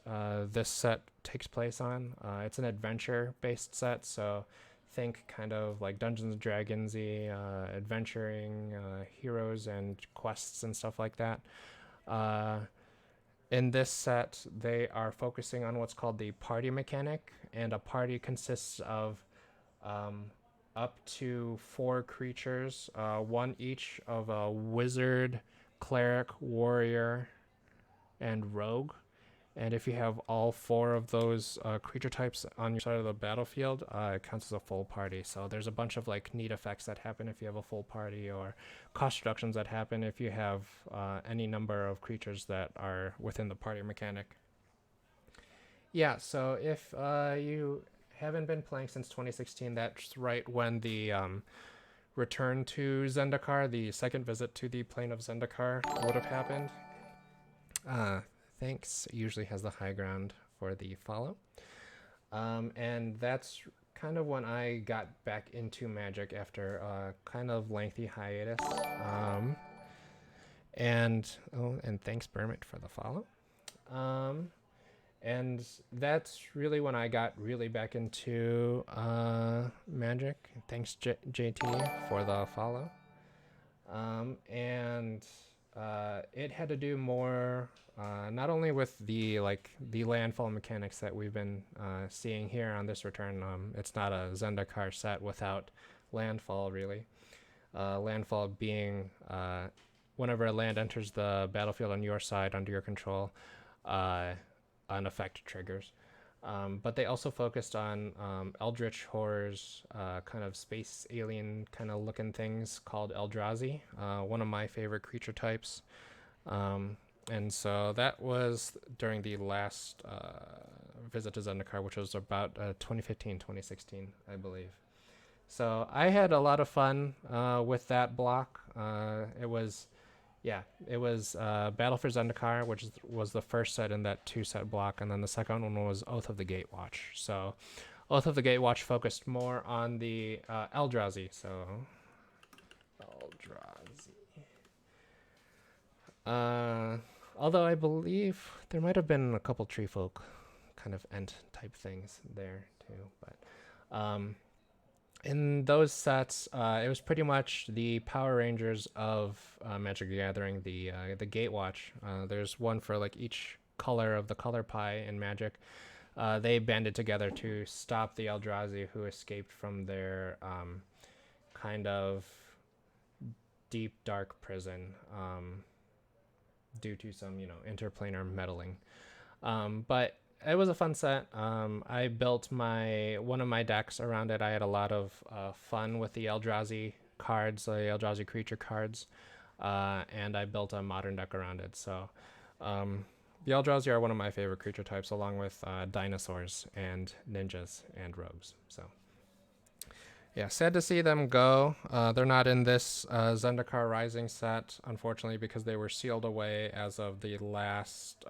[SPEAKER 1] this set takes place on. It's an adventure based set, so think kind of like Dungeons and Dragons y, adventuring heroes and quests and stuff like that. Uh, in this set, they are focusing on what's called the party mechanic, and a party consists of um, up to 4 creatures, one each of a wizard, cleric, warrior, and rogue. And if you have all 4 of those creature types on your side of the battlefield, it counts as a full party. So there's a bunch of like neat effects that happen if you have a full party, or cost reductions that happen if you have any number of creatures that are within the party mechanic. Yeah, so if you haven't been playing since 2016, that's right when the return to Zendikar, the second visit to the plane of Zendikar, would have happened. Uh, Thanks usually has the high ground for the follow. And that's kind of when I got back into Magic after a kind of lengthy hiatus. And thanks Bermit for the follow. And that's really when I got really back into Magic. Thanks JT for the follow. And it had to do more not only with the landfall mechanics that we've been seeing here on this return. It's not a Zendikar set without landfall, really. Landfall being whenever a land enters the battlefield on your side under your control, an effect triggers. But they also focused on eldritch horrors, kind of space alien kind of looking things called Eldrazi, one of my favorite creature types. And so that was during the last visit to Zendikar, which was about 2015, 2016, I believe. So I had a lot of fun with that block. It was Battle for Zendikar, which was the first set in that 2 set block, and then the second one was Oath of the Gatewatch. So Oath of the Gatewatch focused more on the Eldrazi. So Eldrazi. Although I believe there might have been a couple tree folk kind of ent type things there too, but in those sets, it was pretty much the Power Rangers of Magic the Gathering, the Gatewatch. There's one for like each color of the color pie in Magic. They banded together to stop the Eldrazi who escaped from their kind of deep dark prison due to some interplanar meddling. But it was a fun set. I built one of my decks around it. I had a lot of fun with the Eldrazi cards, the Eldrazi creature cards, and I built a modern deck around it. So the Eldrazi are one of my favorite creature types, along with dinosaurs and ninjas and rogues. So yeah, sad to see them go. They're not in this Zendikar Rising set, unfortunately, because they were sealed away as of the last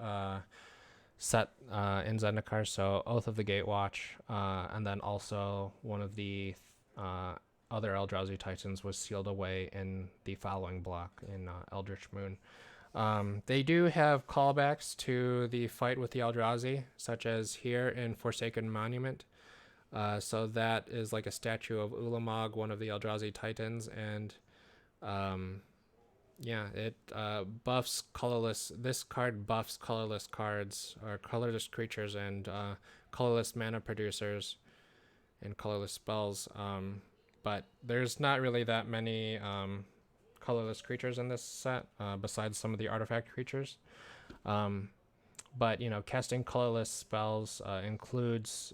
[SPEAKER 1] set in Zendikar. So Oath of the Gatewatch, and then also one of the other Eldrazi Titans was sealed away in the following block in Eldritch Moon. They do have callbacks to the fight with the Eldrazi, such as here in Forsaken Monument. So that is like a statue of Ulamog, one of the Eldrazi Titans, and it buffs colorless. This card buffs colorless cards or colorless creatures and colorless mana producers and colorless spells. But there's not really that many colorless creatures in this set besides some of the artifact creatures. But casting colorless spells includes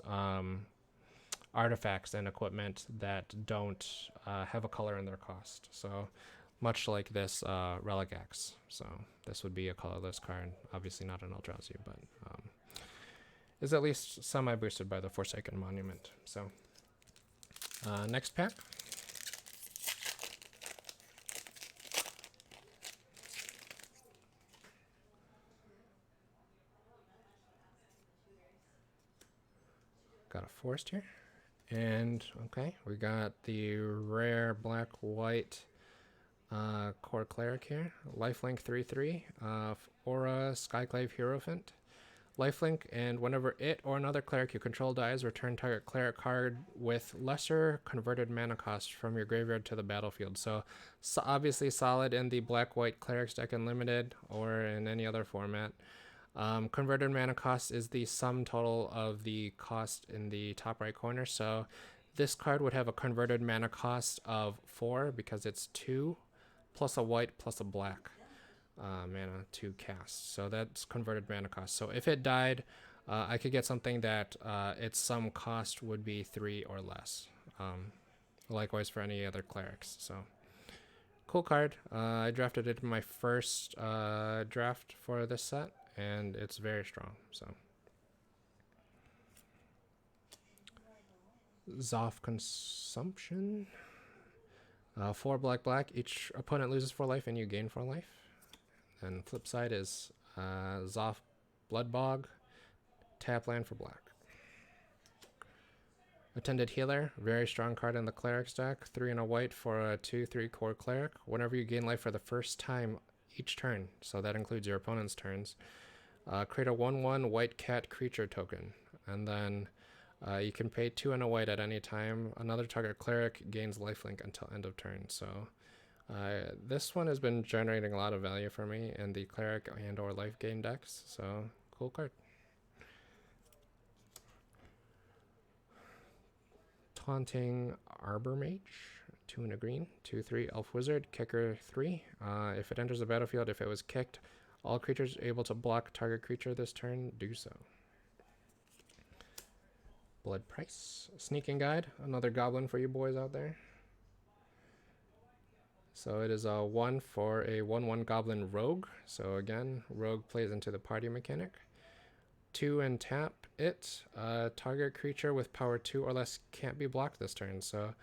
[SPEAKER 1] artifacts and equipment that don't have a color in their cost. So much like this Relic X. So this would be a colorless card. Obviously not an Eldrazi, but is at least semi-boosted by the Forsaken Monument. So, next pack. Got a forest here. And, okay, we got the rare black-white Core Cleric here. Lifelink 3/3, Aura Skyclave Hierophant. Lifelink, and whenever it or another cleric you control dies, return target cleric card with lesser converted mana cost from your graveyard to the battlefield. So obviously solid in the black-white clerics deck in limited or in any other format. Converted mana cost is the sum total of the cost in the top right corner. So this card would have a converted mana cost of 4 because it's 2 plus a white plus a black mana to cast. So that's converted mana cost. So if it died, I could get something that its sum cost would be 3 or less. Likewise for any other clerics. So cool card. I drafted it in my first draft for this set, and it's very strong. So Zoff Consumption. 4 black. Each opponent loses 4 life and you gain 4 life. And flip side is Zoff Bloodbog. Tap land for black. Attended Healer. Very strong card in the cleric's deck. 3 and a white for a 2/3 core cleric. Whenever you gain life for the first time each turn, so that includes your opponent's turns, create a 1/1 white cat creature token. And then you can pay 2 and a white at any time. Another target cleric gains lifelink until end of turn. So this one has been generating a lot of value for me in the cleric and or life gain decks. So cool card. Taunting Arbor Mage, 2 and a green, 2/3 Elf Wizard, kicker 3. If it enters the battlefield, if it was kicked, all creatures able to block target creature this turn do so. Blood Price, Sneaking Guide, another goblin for you boys out there. So it is a 1 for a 1/1 goblin rogue. So again, rogue plays into the party mechanic. 2 and tap it. Target creature with power 2 or less can't be blocked this turn. So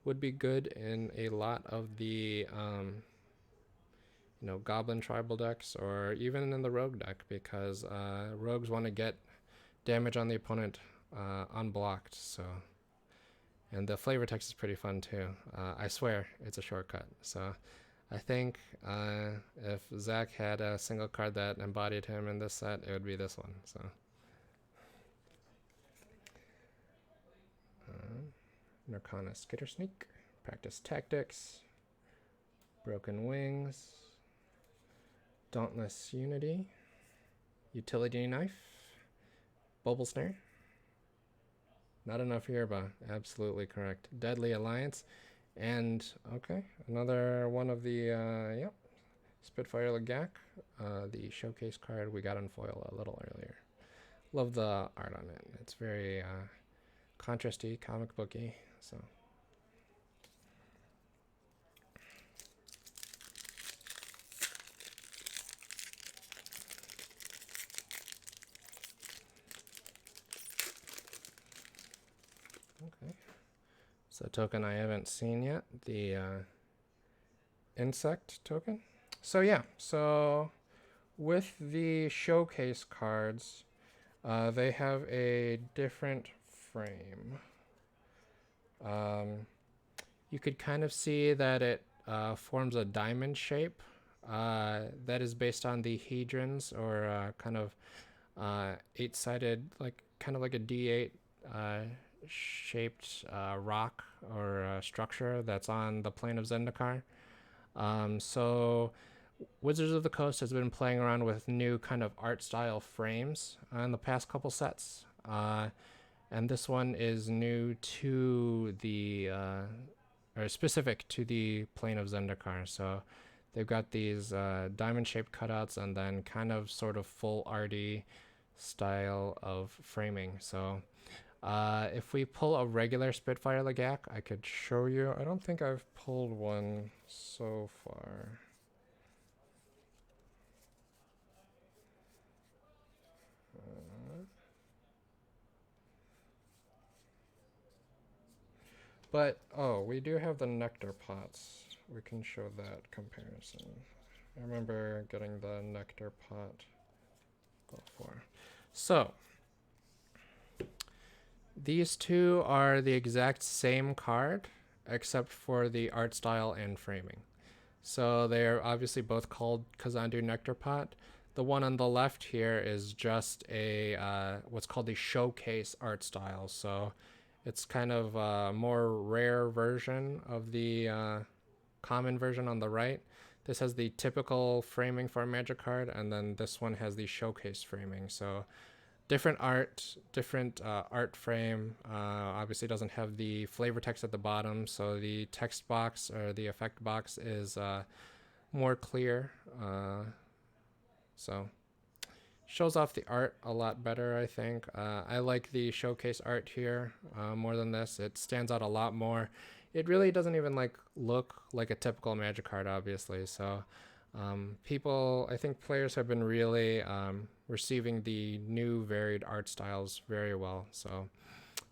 [SPEAKER 1] would be good in a lot of the goblin tribal decks, or even in the rogue deck, because rogues want to get damage on the opponent unblocked. So, and the flavor text is pretty fun too. I swear it's a shortcut. So I think if Zach had a single card that embodied him in this set, it would be this one. So Narcana Skittersneak, Practice Tactics, Broken Wings, Dauntless Unity, Utility Knife, Bubble Snare. Not enough here, but absolutely correct. Deadly Alliance, and okay, another one of the Spitfire Legak, the showcase card we got on foil a little earlier. Love the art on it. It's very contrasty, comic booky. So. Okay. So token I haven't seen yet, the insect token. So yeah, so with the showcase cards, they have a different frame. You could kind of see that it forms a diamond shape that is based on the hedrons, or kind of 8-sided, kind of like a D8 shaped rock or structure that's on the plane of Zendikar. So Wizards of the Coast has been playing around with new kind of art style frames in the past couple sets. And this one is new to the, or specific to the plane of Zendikar. So they've got these diamond-shaped cutouts and then kind of sort of full arty style of framing. So if we pull a regular Spitfire Legak, I could show you. I don't think I've pulled one so far. But, oh, we do have the nectar pots. We can show that comparison. I remember getting the nectar pot before. So, these two are the exact same card, except for the art style and framing. So they're obviously both called Kazandu Nectar Pot. The one on the left here is just a what's called the showcase art style. So it's kind of a more rare version of the common version on the right. This has the typical framing for a magic card, and then this one has the showcase framing. So different art, different art frame. Obviously doesn't have the flavor text at the bottom, so the text box or the effect box is more clear. So shows off the art a lot better, I think. I like the showcase art here more than this. It stands out a lot more. It really doesn't even like look like a typical magic card, obviously. So people, I think players have been really receiving the new varied art styles very well. So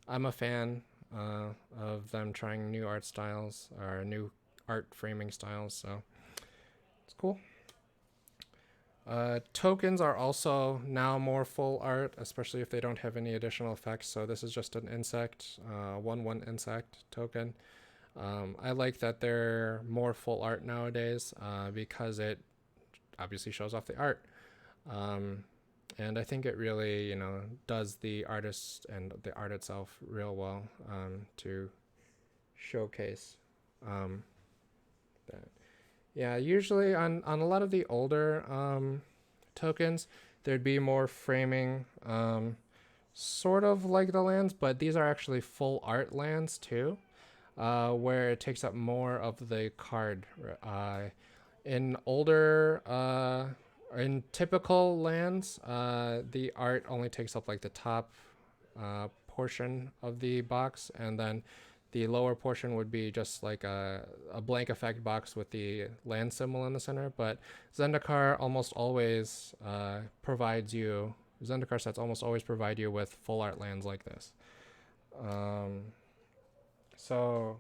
[SPEAKER 1] I'm a fan of them trying new art styles or new art framing styles. So it's cool. Tokens are also now more full art, especially if they don't have any additional effects. So this is just an insect, 1/1 insect token. I like that they're more full art nowadays because it obviously shows off the art. And I think it really, does the artist and the art itself real well to showcase that. Yeah, usually on a lot of the older tokens, there'd be more framing, sort of like the lands, but these are actually full art lands too, where it takes up more of the card. In older, in typical lands, the art only takes up like the top portion of the box, and then the lower portion would be just like a blank effect box with the land symbol in the center. But Zendikar almost always provides you, Zendikar sets almost always provide you with full art lands like this. So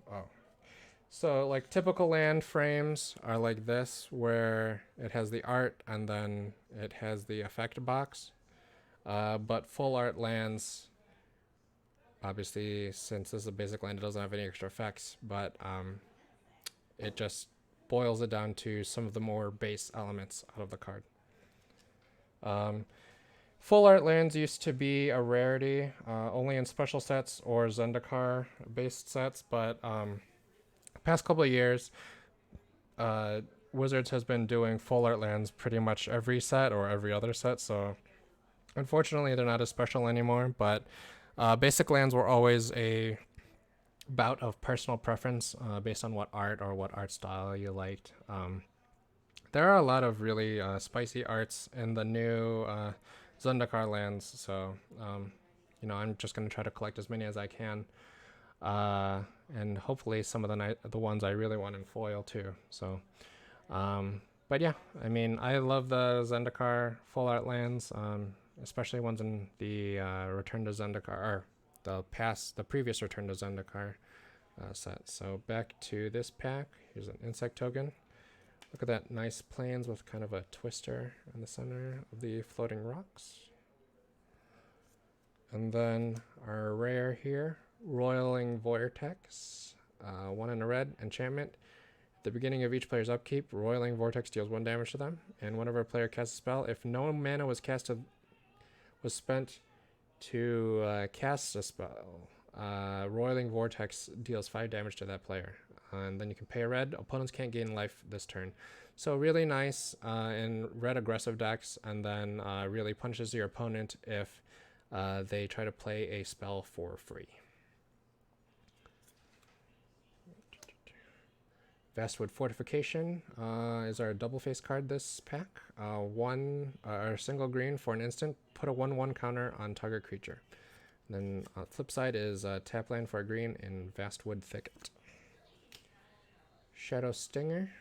[SPEAKER 1] like typical land frames are like this, where it has the art and then it has the effect box. But full art lands, obviously, since this is a basic land, it doesn't have any extra effects, but it just boils it down to some of the more base elements out of the card. Full art lands used to be a rarity, only in special sets or Zendikar based sets, but past couple of years, Wizards has been doing full art lands pretty much every set or every other set, so unfortunately they're not as special anymore, but basic lands were always a bout of personal preference based on what art or what art style you liked. There are a lot of really spicy arts in the new Zendikar lands, so I'm just going to try to collect as many as I can, and hopefully some of the ones I really want in foil too. So, but yeah, I mean, I love the Zendikar full art lands, especially ones in the Return to Zendikar, or the previous Return to Zendikar set. So back to this pack. Here's an insect token. Look at that nice plains with kind of a twister in the center of the floating rocks. And then our rare here, Roiling Vortex, 1 in a red enchantment. At the beginning of each player's upkeep, Roiling Vortex deals 1 damage to them, and whenever a player casts a spell, if no mana was spent to cast a spell, Roiling Vortex deals 5 damage to that player. And then you can pay a red. Opponents can't gain life this turn. So really nice in red aggressive decks, and then really punishes your opponent if they try to play a spell for free. Vastwood Fortification is our double face card this pack. Or single green for an instant. Put a 1/1 counter on target creature. And then on the flip side is tap land for a green in Vastwood Thicket. Shadow Stinger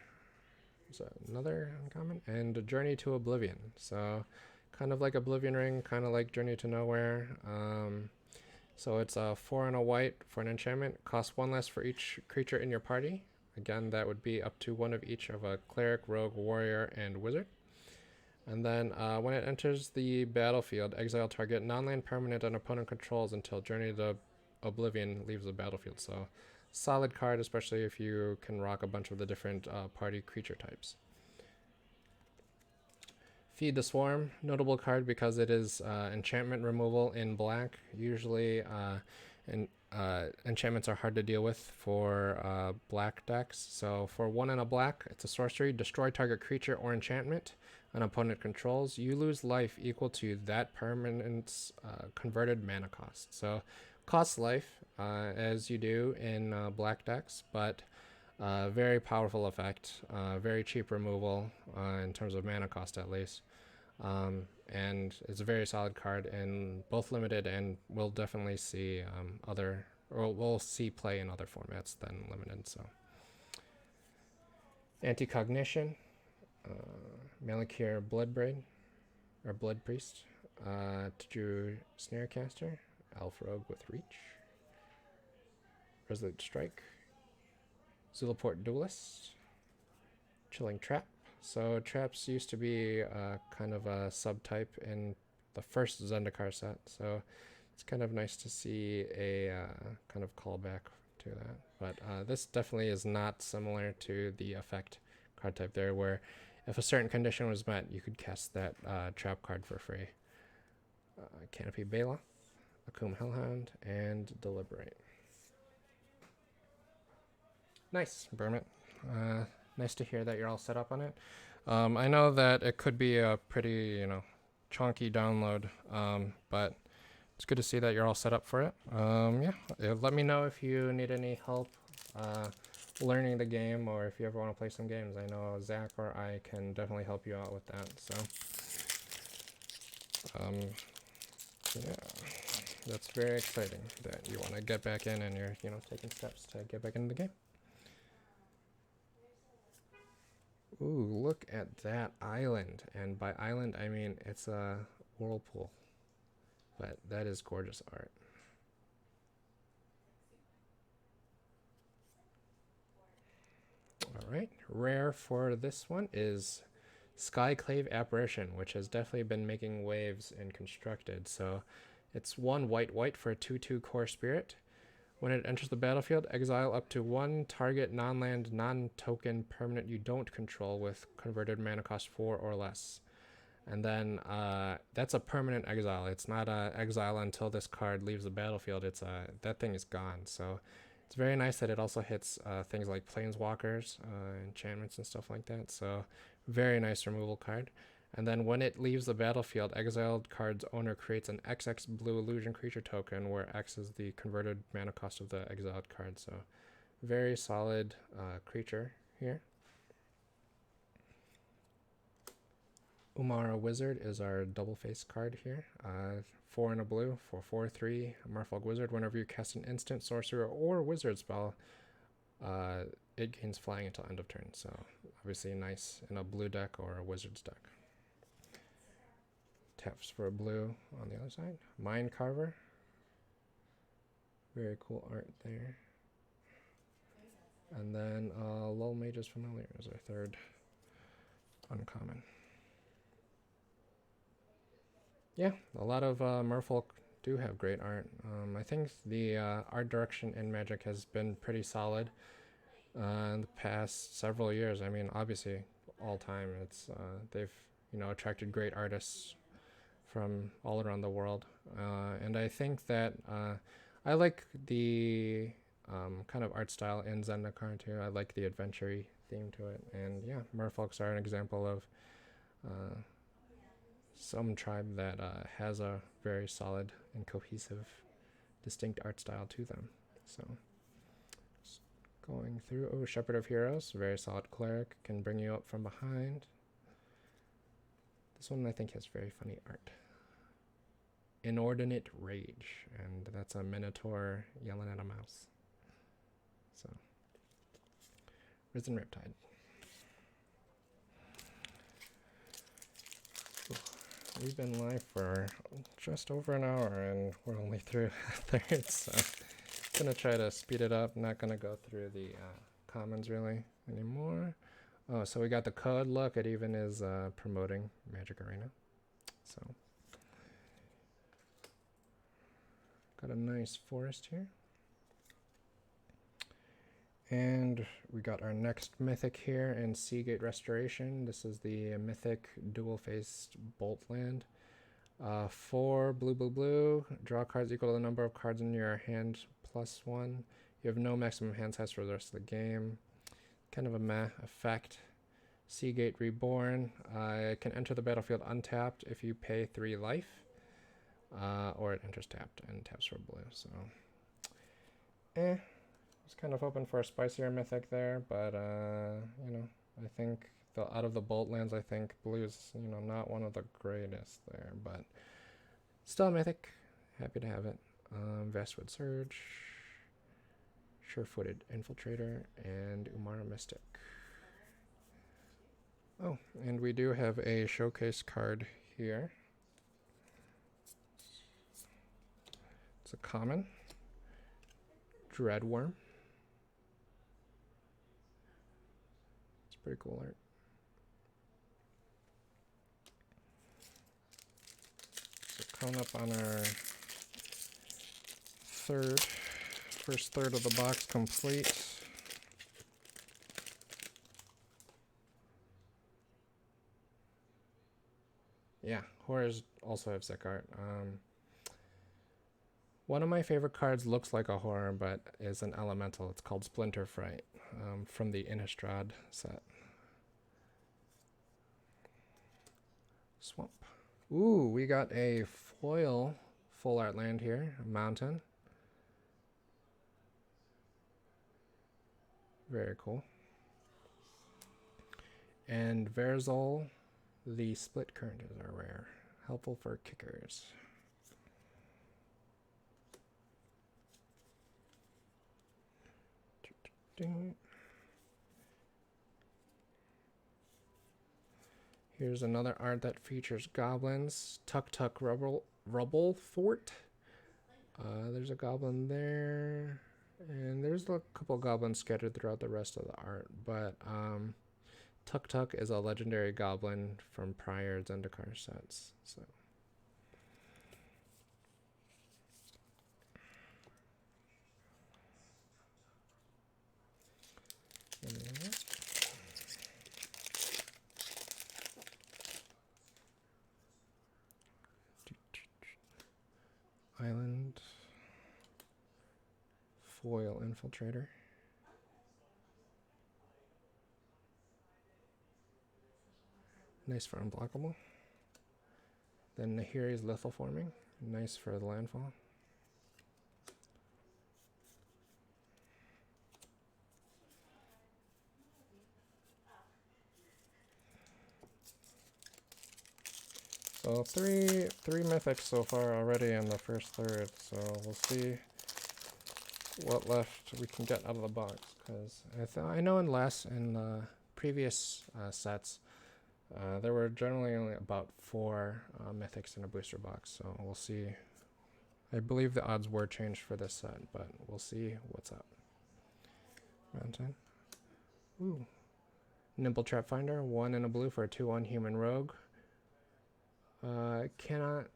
[SPEAKER 1] is another uncommon, and a Journey to Oblivion. So kind of like Oblivion Ring, kind of like Journey to Nowhere. So it's a 4 and a white for an enchantment. Costs 1 less for each creature in your party. Again, that would be up to 1 of each of a cleric, rogue, warrior, and wizard. And then when it enters the battlefield, exile target non-land permanent an opponent controls until Journey to Oblivion leaves the battlefield. So solid card, especially if you can rock a bunch of the different party creature types. Feed the Swarm, notable card because it is enchantment removal in black. Usually enchantments are hard to deal with for black decks. So for 1 and a black, it's a sorcery. Destroy target creature or enchantment an opponent controls. You lose life equal to that permanent's converted mana cost. So costs life, as you do in black decks, but very powerful effect, very cheap removal in terms of mana cost at least. And it's a very solid card in both limited and we'll definitely see we'll see play in other formats than limited. So Anti-Cognition, Malakir Bloodbraid, or Blood Priest, Tiju Snarecaster, Elf Rogue with Reach, Resolute Strike, Zulaport Duelist, Chilling Trap. So traps used to be kind of a subtype in the first Zendikar set, so it's kind of nice to see a kind of callback to that. But this definitely is not similar to the effect card type there, where if a certain condition was met, you could cast that trap card for free. Canopy Baloth, Akum Hellhound, and Deliberate. Nice, Bermit. Nice to hear that you're all set up on it. I know that it could be a pretty, chunky download, but it's good to see that you're all set up for it. Let me know if you need any help learning the game, or if you ever want to play some games. I know Zach or I can definitely help you out with that. So, that's very exciting that you want to get back in and you're, taking steps to get back into the game. Ooh, look at that island. And by island, I mean it's a whirlpool. But that is gorgeous art. Alright, rare for this one is Skyclave Apparition, which has definitely been making waves in Constructed. So it's 1 white for a 2/2 core spirit. When it enters the battlefield, exile up to 1 target non-land, non-token permanent you don't control with converted mana cost 4 or less. And then that's a permanent exile. It's not a exile until this card leaves the battlefield. It's that thing is gone. So it's very nice that it also hits things like planeswalkers, enchantments and stuff like that. So very nice removal card. And then when it leaves the battlefield, exiled card's owner creates an XX blue illusion creature token where X is the converted mana cost of the exiled card. So very solid creature here. Umara Wizard is our double face card here. 4 and a blue for 4/3 Merfolk Wizard. Whenever you cast an instant, sorcerer, or wizard spell, it gains flying until end of turn. So obviously nice in a blue deck or a wizard's deck. Taps for a blue on the other side. Mind Carver. Very cool art there. And then Lull Mage's Familiar is our third uncommon. Yeah, a lot of Merfolk do have great art. I think the art direction in Magic has been pretty solid in the past several years. I mean, obviously, all time. It's they've attracted great artists from all around the world, and I think that I like the kind of art style in Zendikar too. I like the adventure-y theme to it, and yeah, Merfolks are an example of some tribe that has a very solid and cohesive, distinct art style to them. So, just going through, Shepherd of Heroes, very solid cleric, can bring you up from behind. This one I think has very funny art. Inordinate Rage, and that's a minotaur yelling at a mouse. So, Risen Riptide. we've been live for just over an hour and we're only through a third, so I'm gonna try to speed it up. Not gonna go through the commons really anymore. Oh, so we got the code. Look, it even is promoting Magic Arena. So got a nice forest here. And we got our next mythic here in Seagate Restoration. This is the mythic dual-faced bolt land. 4 blue, blue, blue. Draw cards equal to the number of cards in your hand plus 1. You have no maximum hand size for the rest of the game. Kind of a meh effect. Seagate Reborn. It can enter the battlefield untapped if you pay 3 life. Or it enters tapped and taps for blue. So, was kind of hoping for a spicier mythic there, but you know, I think out of the bolt lands, I think blue is, you know, not one of the greatest there, but still a mythic. Happy to have it. Vastwood Surge, Sure-Footed Infiltrator, and Umara Mystic. Oh, and we do have a showcase card here. It's a common Dreadworm. Pretty cool art. So coming up on our first third of the box complete. Yeah, horrors also have sick art. One of my favorite cards looks like a horror, but is an elemental. It's called Splinter Fright from the Innistrad set. Swamp. Ooh, we got a foil full art land here, a mountain. Very cool. And Verzol, the split current is our rare. Helpful for kickers. Ding. Here's another art that features goblins. Tuk Tuk Rubble Fort. There's a goblin there. And there's a couple goblins scattered throughout the rest of the art. But Tuk Tuk is a legendary goblin from prior Zendikar sets. So. Island foil infiltrator. Nice for unblockable. Then Nahiri's lethal forming. Nice for the landfall. So three mythics so far already in the first third, so we'll see what left we can get out of the box. Because I know in previous sets, there were generally only about 4 mythics in a booster box, so we'll see. I believe the odds were changed for this set, but we'll see what's up. Mountain. Ooh. Nimble Trap Finder, 1 in a blue for a 2/1 human rogue. Cannot,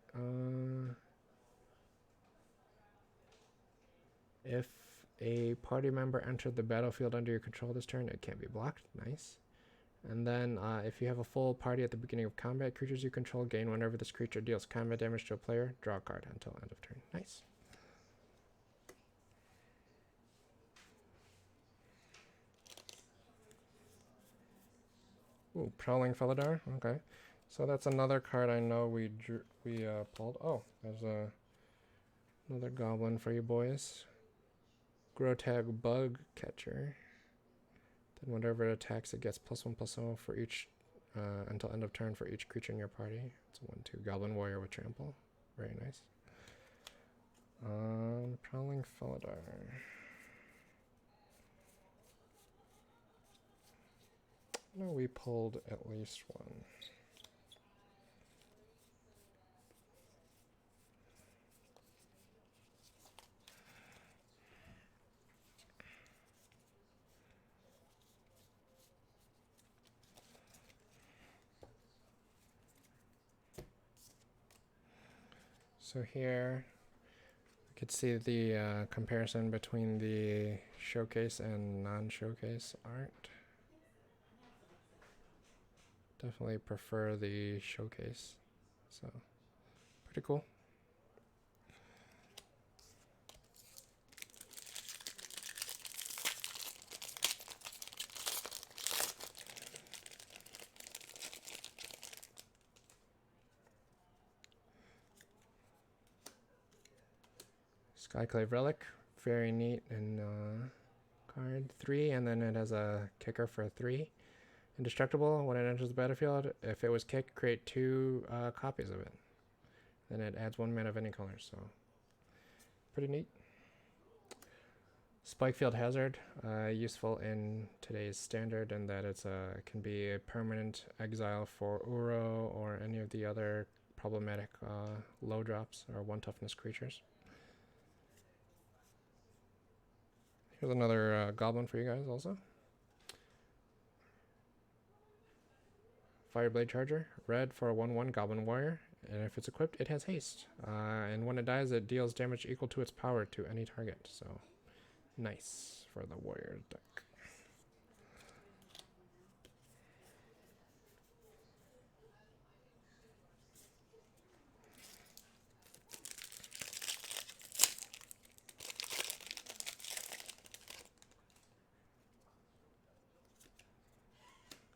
[SPEAKER 1] if a party member entered the battlefield under your control this turn, it can't be blocked. Nice. And then if you have a full party at the beginning of combat, creatures you control gain whenever this creature deals combat damage to a player. Draw a card until end of turn. Nice. Ooh, Prowling Felidar. Okay. So that's another card I know we pulled. Oh, there's another goblin for you boys. Grotag Bug Catcher. Then whenever it attacks, it gets +1/+0 for each until end of turn for each creature in your party. It's a 1/2 Goblin Warrior with Trample. Very nice. Prowling Felidar. No, we pulled at least one. So here you could see the comparison between the showcase and non-showcase art. Definitely prefer the showcase. So pretty cool. Skyclave Relic, very neat and card 3, and then it has a kicker for 3. Indestructible, when it enters the battlefield, if it was kicked, create 2 copies of it. Then it adds 1 mana of any color, so pretty neat. Spikefield Hazard, useful in today's standard in that it can be a permanent exile for Uro or any of the other problematic low drops or 1 toughness creatures. Here's another goblin for you guys also. Fireblade Charger, red for a 1/1 Goblin Warrior, and if it's equipped, it has haste. And when it dies, it deals damage equal to its power to any target. So, nice for the warrior deck.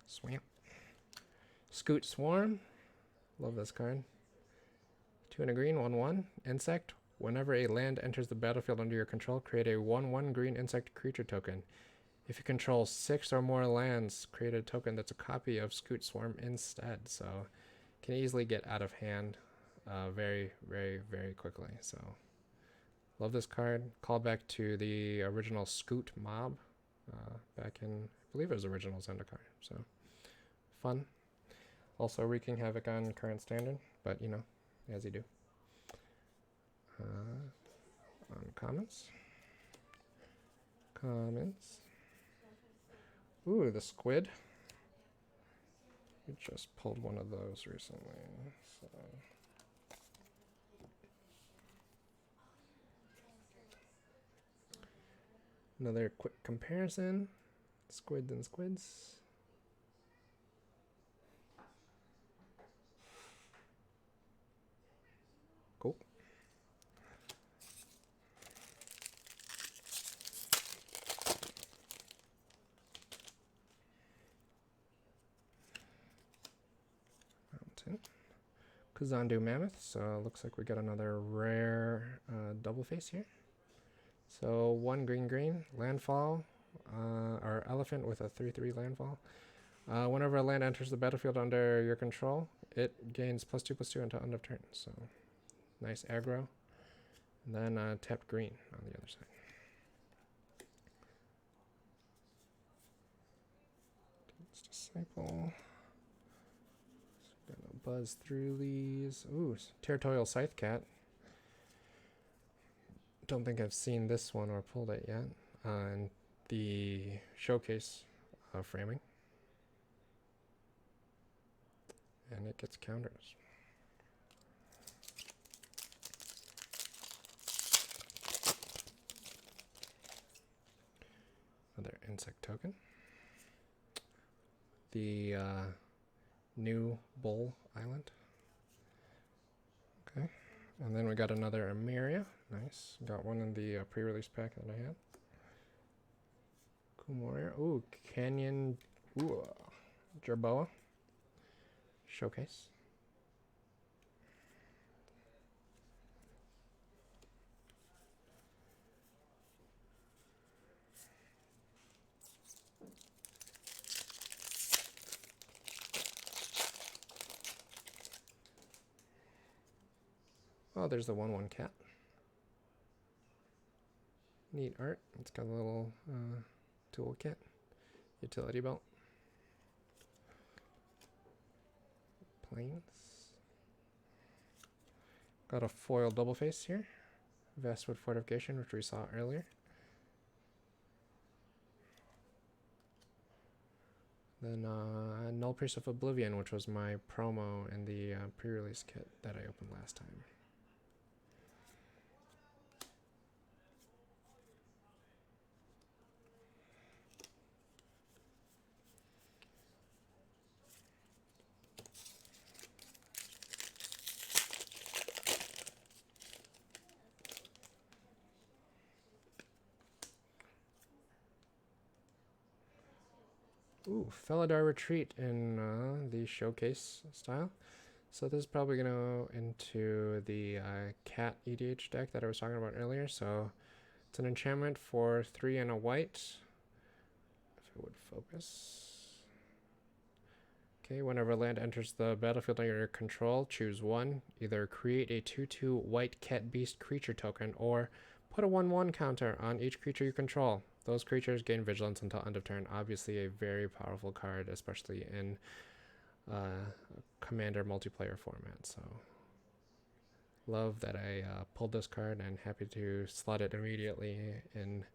[SPEAKER 1] Swamp. Scoot Swarm. Love this card. 2 and a green, 1/1. Insect. Whenever a land enters the battlefield under your control, create a 1/1 green insect creature token. If you control 6 or more lands, create a token that's a copy of Scoot Swarm instead. So, can easily get out of hand very, very, very quickly. So, love this card. Call back to the original Scoot mob back in, I believe it was original Zendikar. So, fun. Also wreaking havoc on current standard, but you know, as you do. On comments. Ooh, the squid. We just pulled one of those recently. So. Another quick comparison. Squids and squids. Cool. Mountain. Kazandu Mammoth. So looks like we got another rare double face here. So 1 green green landfall, or elephant with a 3/3 landfall. Whenever a land enters the battlefield under your control, it gains +2/+2 until end of turn. So nice aggro. And then tapped green on the other side. Let's disciple. Gonna buzz through these. Ooh, Territorial Scythe Cat. Don't think I've seen this one or pulled it yet. And the showcase framing. And it gets counters. Another insect token. The new Bull Island. Okay. And then we got another Emeria. Nice. Got one in the pre-release pack that I had. Kumoria. Ooh, Canyon. Ooh, Jerboa. Showcase. Oh, there's the 1/1 cat. Neat art. It's got a little toolkit. Utility belt. Planes. Got a foil double face here. Vastwood Fortification, which we saw earlier. Then Null Priest of Oblivion, which was my promo in the pre-release kit that I opened last time. Ooh, Felidar Retreat in the showcase style. So this is probably going to go into the cat EDH deck that I was talking about earlier. So it's an enchantment for 3 and a white. If it would focus. Okay, whenever land enters the battlefield under your control, choose one. Either create a 2/2 white cat beast creature token or put a 1/1 counter on each creature you control. Those creatures gain vigilance until end of turn. Obviously a very powerful card, especially in Commander multiplayer format. So love that I pulled this card and happy to slot it immediately in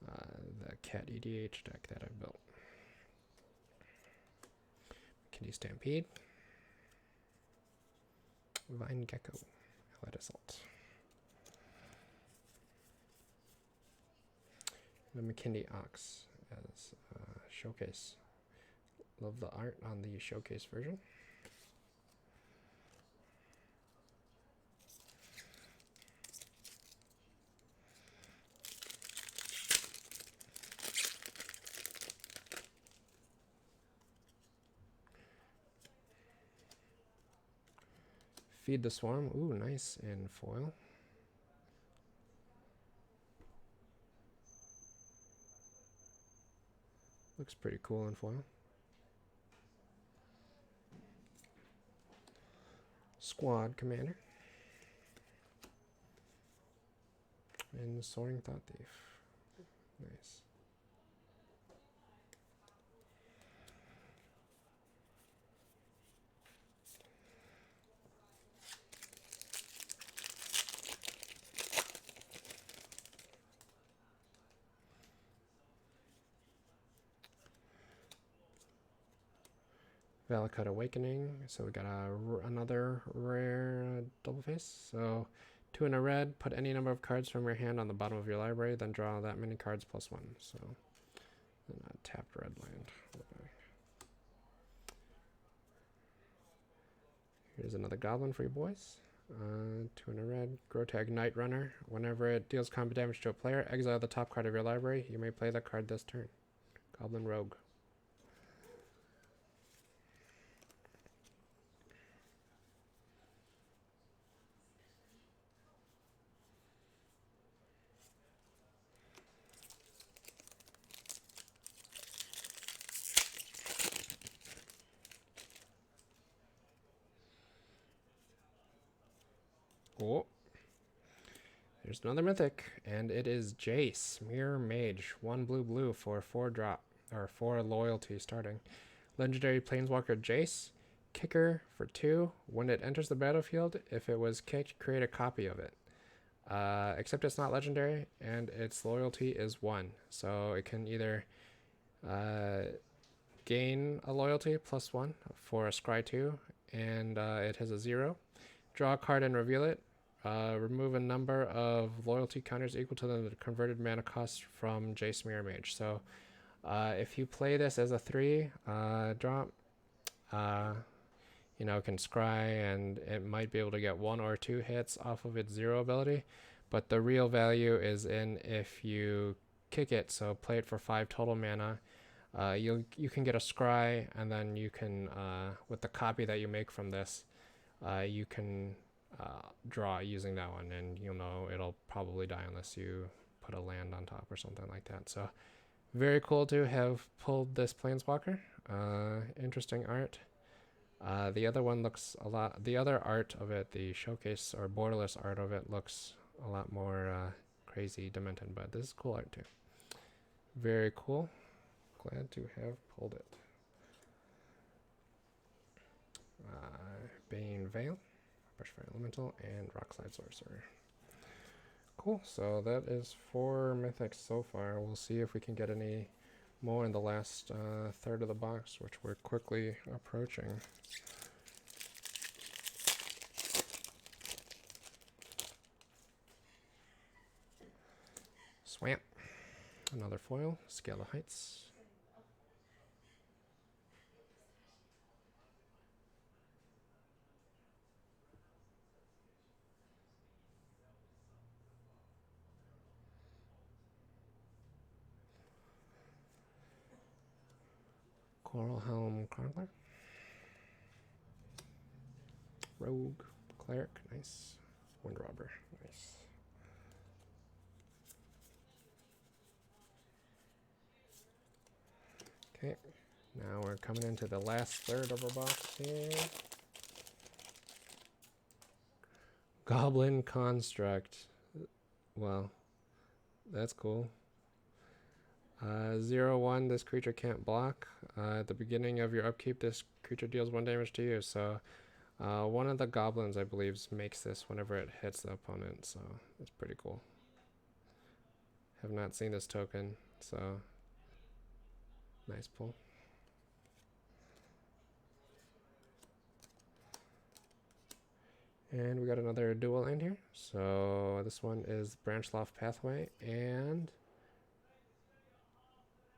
[SPEAKER 1] the cat EDH deck that I built. Kitty Stampede, Vine Gecko, Allied Assault. The McKinney Ox as showcase. Love the art on the showcase version. Feed the Swarm. Ooh, nice in foil. Looks pretty cool in foil. Squad Commander. And Soaring Thought Thief. Nice. Valakut Awakening. So we got another rare double face. So 2 in a red. Put any number of cards from your hand on the bottom of your library. Then draw that many cards plus 1. So then tapped red land. Here's another goblin for you boys. 2 in a red. Grotag Night Runner. Whenever it deals combat damage to a player, exile the top card of your library. You may play that card this turn. Goblin Rogue. Oh, there's another mythic, and it is Jace, Mirror Mage, 1 blue for 4 drop, or 4 loyalty starting. Legendary Planeswalker Jace, kicker for 2. When it enters the battlefield, if it was kicked, create a copy of it. Except it's not legendary, and its loyalty is 1. So it can either gain a loyalty plus 1 for a Scry 2, and it has a 0. Draw a card and reveal it. Remove a number of loyalty counters equal to the converted mana cost from Jace Mirror Mage. So if you play this as a 3 drop, you know, it can scry and it might be able to get 1 or 2 hits off of its 0 ability. But the real value is in if you kick it, so play it for 5 total mana. You can get a scry, and then you can, with the copy that you make from this, you can draw using that one, and you'll know it'll probably die unless you put a land on top or something like that. So very cool to have pulled this Planeswalker. Interesting art. The other one looks a lot, the other art of it, the showcase or borderless art of it, looks a lot more crazy, demented, but this is cool art too. Very cool. Glad to have pulled it. Bane Veil, Brushfire Elemental, and Rockslide Sorcerer. Cool, so that is 4 mythics so far. We'll see if we can get any more in the last third of the box, which we're quickly approaching. Swamp, another foil, Scale of Heights. Coral Helm Chronicler. Rogue. Cleric. Nice. Wind Robber. Nice. Okay. Now we're coming into the last third of our box here. Goblin Construct. Well, that's cool. 0/1, this creature can't block. At the beginning of your upkeep, this creature deals 1 damage to you. So one of the goblins, I believe, makes this whenever it hits the opponent. So that's pretty cool. Have not seen this token, so nice pull. And we got another dual in here. So this one is Branch Loft Pathway and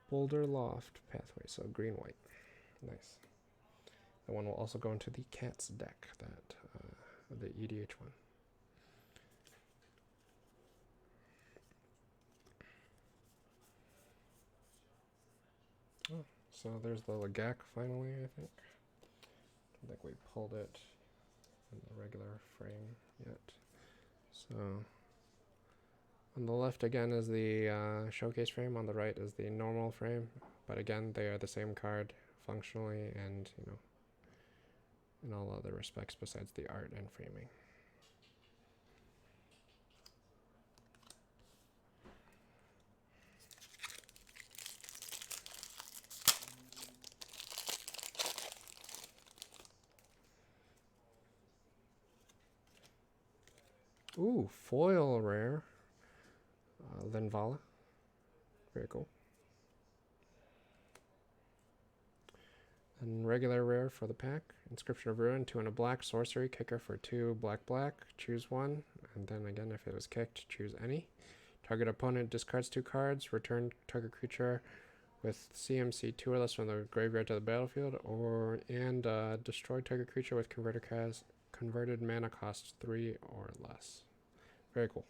[SPEAKER 1] Boulder Loft Pathway. So green-white. Nice. That one will also go into the Cats deck, that the EDH one. Oh, so there's the Lagak finally, I think. I don't think we pulled it in the regular frame yet. So on the left again is the showcase frame, on the right is the normal frame, but again they are the same card functionally and, you know, in all other respects besides the art and framing. Ooh, foil rare. Linvala. Very cool. And regular rare for the pack. Inscription of Ruin, 2 and a black. Sorcery, kicker for 2 black. Choose one. And then again, if it was kicked, choose any. Target opponent discards 2 cards. Return target creature with CMC 2 or less from the graveyard to the battlefield. And destroy target creature with converted mana cost 3 or less. Very cool.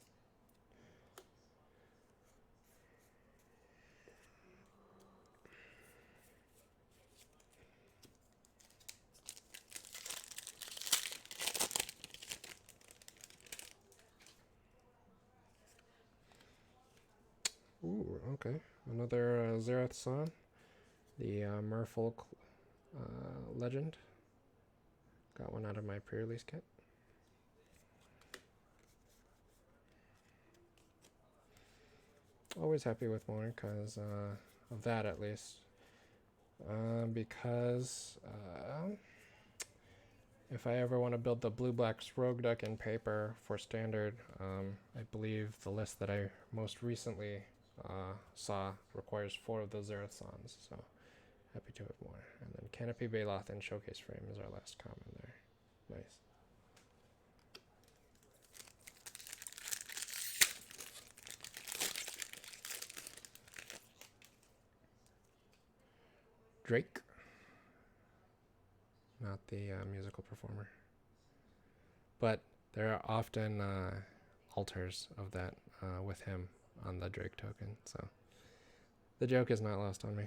[SPEAKER 1] Ooh, okay. Another Zerath Son, the Merfolk Legend. Got one out of my pre-release kit. Always happy with more because of that, at least. Because if I ever want to build the Blue-Black Rogue deck in paper for standard, I believe the list that I most recently saw requires 4 of those Zerath Sons, so happy to have more. And then Canopy Baloth and Showcase Frame is our last common there. Nice. Drake. Not the musical performer. But there are often altars of that with him on the Drake token, so the joke is not lost on me.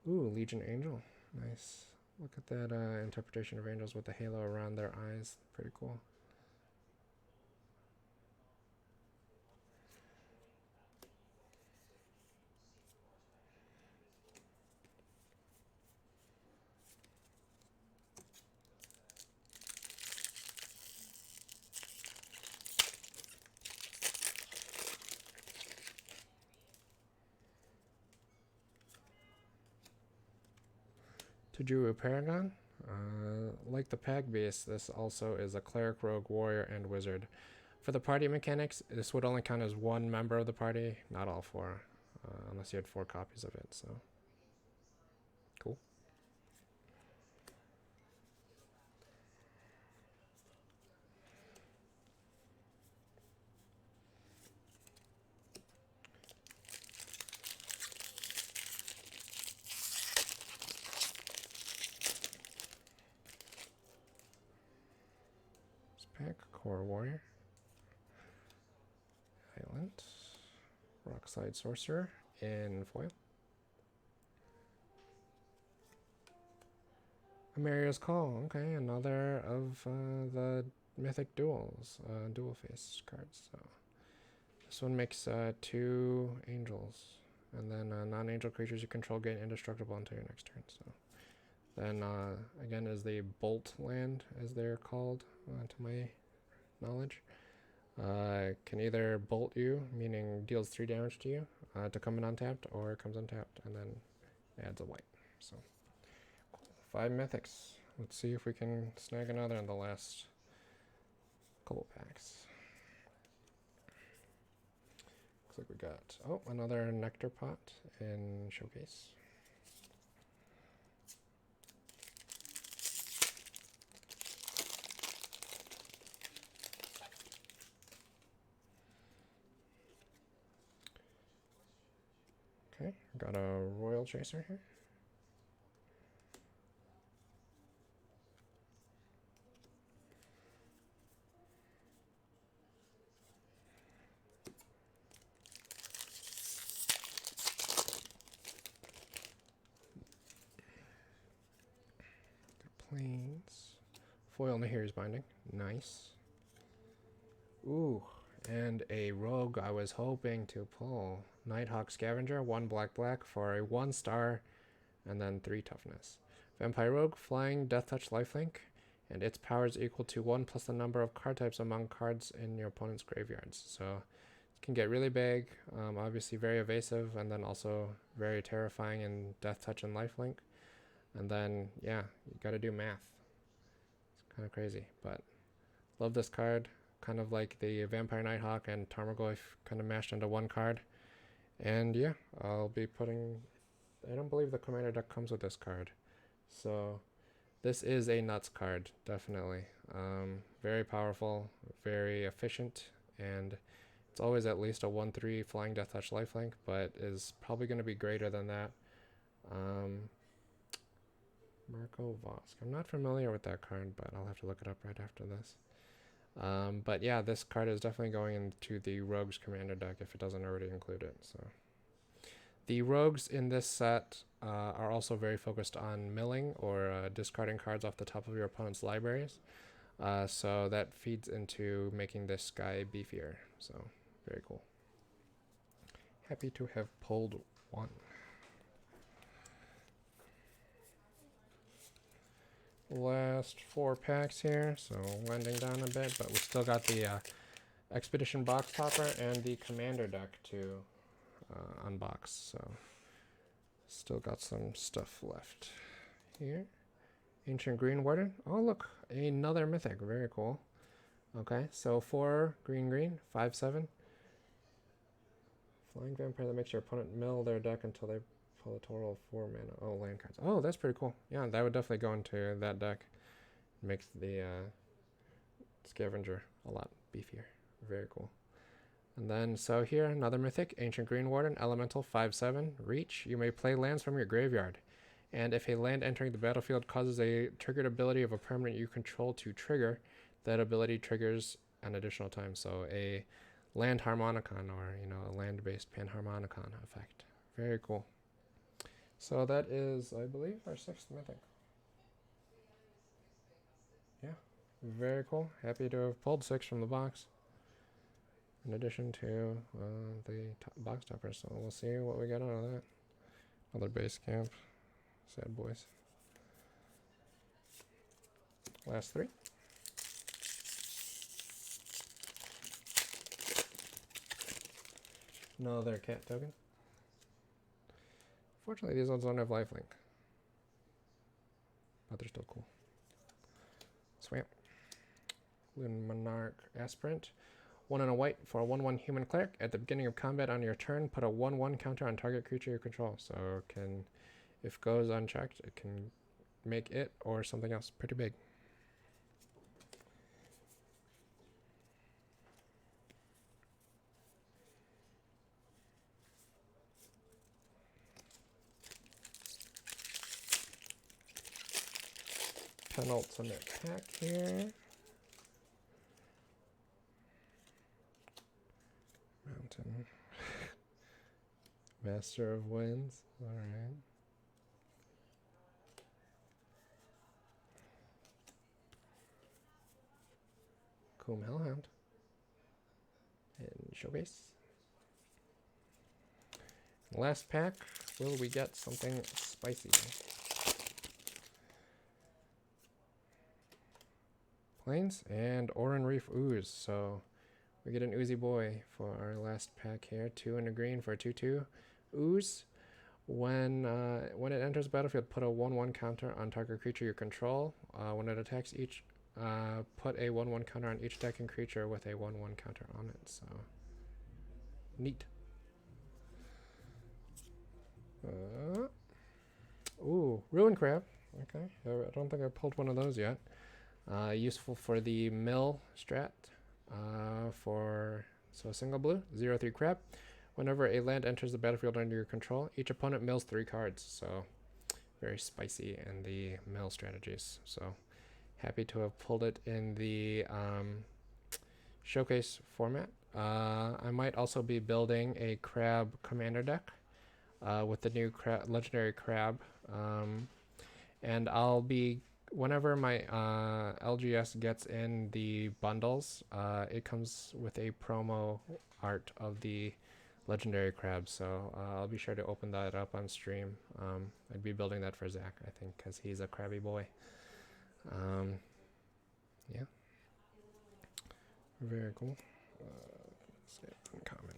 [SPEAKER 1] Ooh, Legion Angel. Nice. Look at that interpretation of angels with the halo around their eyes. Pretty cool. Tajuru Paragon. Like the Pag Beast, this also is a Cleric, Rogue, Warrior, and Wizard. For the party mechanics, this would only count as 1 member of the party, not all 4, unless you had 4 copies of it, so cool. Pack, Core Warrior, Island, Rockside Sorcerer, in foil. Amaria's Call. Okay, another of the Mythic Duels, dual face cards. So this one makes 2 angels, and then non-angel creatures you control gain indestructible until your next turn. So then again is the Bolt land, as they're called, to my knowledge. Can either bolt you, meaning deals 3 damage to you, to come in untapped, or it comes untapped and then adds a white. So 5 mythics. Let's see if we can snag another in the last couple packs. Looks like we got, another Nectar Pot in Showcase. Okay, got a Royal Chaser here. Planes. Foil Nahiri's Binding. Nice. Ooh, and a rogue I was hoping to pull. Nighthawk Scavenger, 1 black for a 1-star, and then 3 toughness. Vampire Rogue, flying, death touch, lifelink, and its power is equal to 1 plus the number of card types among cards in your opponent's graveyards. So it can get really big, obviously very evasive, and then also very terrifying in death touch and lifelink. And then, yeah, you gotta do math. It's kind of crazy, but love this card. Kind of like the Vampire Nighthawk and Tarmogoyf kind of mashed into 1 card. And yeah, I'll be putting... I don't believe the commander deck comes with this card. So this is a nuts card, definitely. Very powerful, very efficient, and it's always at least a 1/3 flying death touch lifelink, but is probably going to be greater than that. Marco Vosk. I'm not familiar with that card, but I'll have to look it up right after this. But yeah, this card is definitely going into the Rogues Commander deck if it doesn't already include it. So the Rogues in this set are also very focused on milling or discarding cards off the top of your opponent's libraries. So that feeds into making this guy beefier. So very cool. Happy to have pulled 1. Last 4 packs here, so winding down a bit, but we still got the Expedition box topper and the Commander deck to unbox, so still got some stuff left here. Ancient Green Warden. Oh look, another mythic, very cool. Okay, so 4 green, 5/7. Flying Vampire that makes your opponent mill their deck until they pull a total of 4 mana. Oh, land cards. Oh, that's pretty cool. Yeah, that would definitely go into that deck. Makes the Scavenger a lot beefier. Very cool. And then, so here, another mythic. Ancient Green Warden, Elemental, 5/7. Reach. You may play lands from your graveyard. And if a land entering the battlefield causes a triggered ability of a permanent you control to trigger, that ability triggers an additional time. So a land harmonicon, or, a land-based panharmonicon effect. Very cool. So that is, I believe, our 6th mythic. Yeah, very cool. Happy to have pulled 6 from the box, in addition to the box topper. So we'll see what we get out of that. Another base camp. Sad boys. Last 3. Another cat token. Fortunately, these ones don't have lifelink, but they're still cool. Swamp. Loon Monarch Aspirant. 1 and a white for a 1/1 human cleric. At the beginning of combat on your turn, put a 1/1 counter on target creature you control. So if it goes unchecked, it can make it or something else pretty big. Penultimate pack here. Mountain. Master of Winds. All right. Coom Hellhound. And Showcase. Last pack, will we get something spicy? Plains and Oran Reef Ooze. So we get an Oozy Boy for our last pack here. 2 and a green for a 2/2 Ooze. When it enters the battlefield, put a 1/1 counter on target creature you control. When it attacks each, put a 1/1 counter on each attacking creature with a 1/1 counter on it. So neat. Ooh, Ruin Crab. Okay, I don't think I pulled one of those yet. Useful for the mill strat. So a single blue, 0/3 crab. Whenever a land enters the battlefield under your control, each opponent mills 3 cards. So very spicy in the mill strategies. So happy to have pulled it in the showcase format. I might also be building a crab commander deck with the new legendary crab. And I'll be, whenever my LGS gets in the bundles, it comes with a promo art of the legendary crab, so I'll be sure to open that up on stream. I'd be building that for Zach, I think, because he's a crabby boy. Yeah, very cool. Let's get uncommon.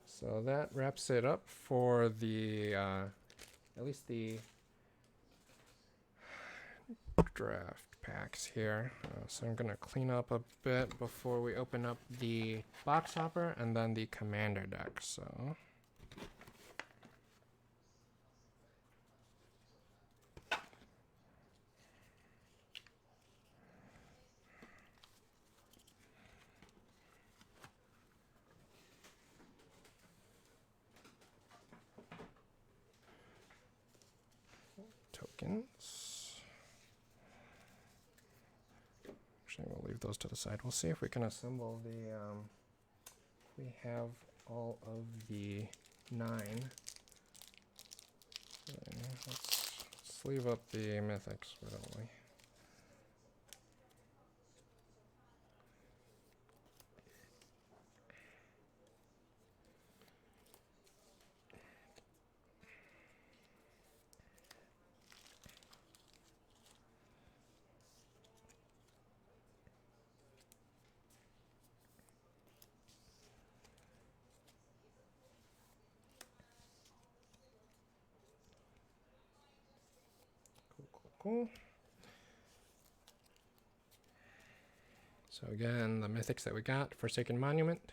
[SPEAKER 1] So that wraps it up for the at least the draft packs here. So I'm gonna clean up a bit before we open up the box hopper and then the commander deck. So tokens. Actually, we'll leave those to the side. We'll see if we can assemble the. We have all of the 9. Let's leave up the mythics, why don't we? Cool. So again, the mythics that we got: Forsaken Monument,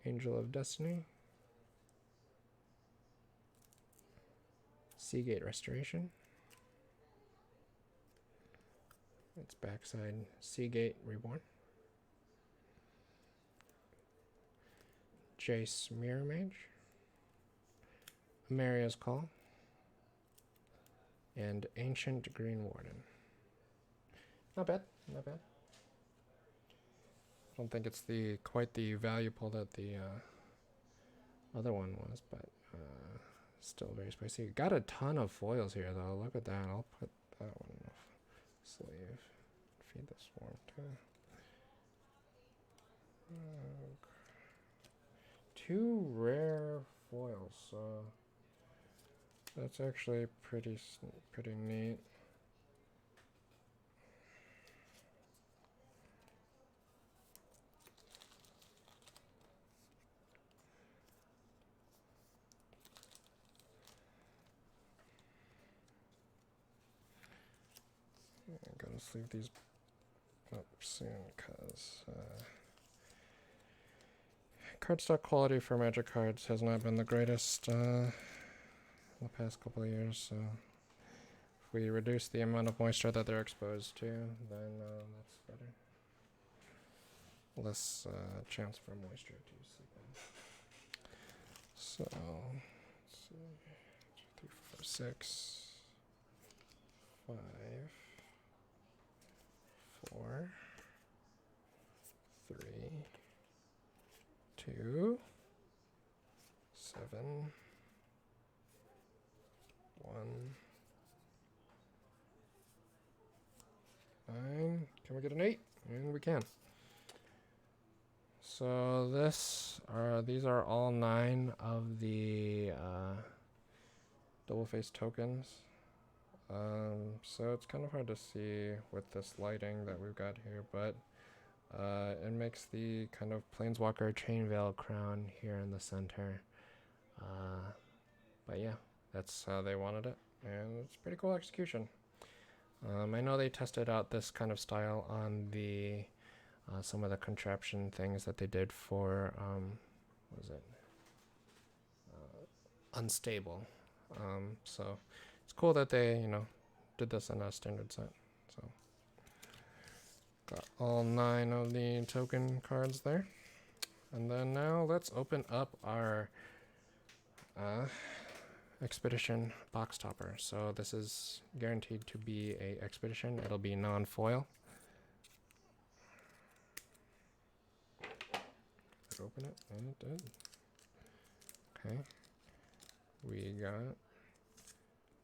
[SPEAKER 1] Angel of Destiny, Seagate Restoration, its backside, Seagate Reborn, Jace Mirror Mage, Amaria's Call, and Ancient Green Warden. Not bad, not bad. I don't think it's quite the value pull that the other one was, but still very spicy. Got a ton of foils here though. Look at that. I'll put that one in the sleeve. Feed the swarm too. 2 rare foils, so that's actually pretty neat. I'm gonna sleeve these up soon because cardstock quality for Magic cards has not been the greatest the past couple of years, so if we reduce the amount of moisture that they're exposed to, then that's better. Less chance for moisture to seep in. So, let's see, 2, 3, 4, 6, 5, 4, 2, 7, 1, 9. Can we get an 8? And we can. So these are all 9 of the double face tokens. So it's kind of hard to see with this lighting that we've got here, but it makes the kind of Planeswalker Chainveil crown here in the center. But yeah, that's how they wanted it, and it's pretty cool execution. I know they tested out this kind of style on the some of the contraption things that they did for what was it? Unstable. So it's cool that they did this in a standard set. So got all 9 of the token cards there, and then now let's open up our Expedition box topper. So this is guaranteed to be a Expedition. It'll be non-foil. Open it, and it did. Okay. We got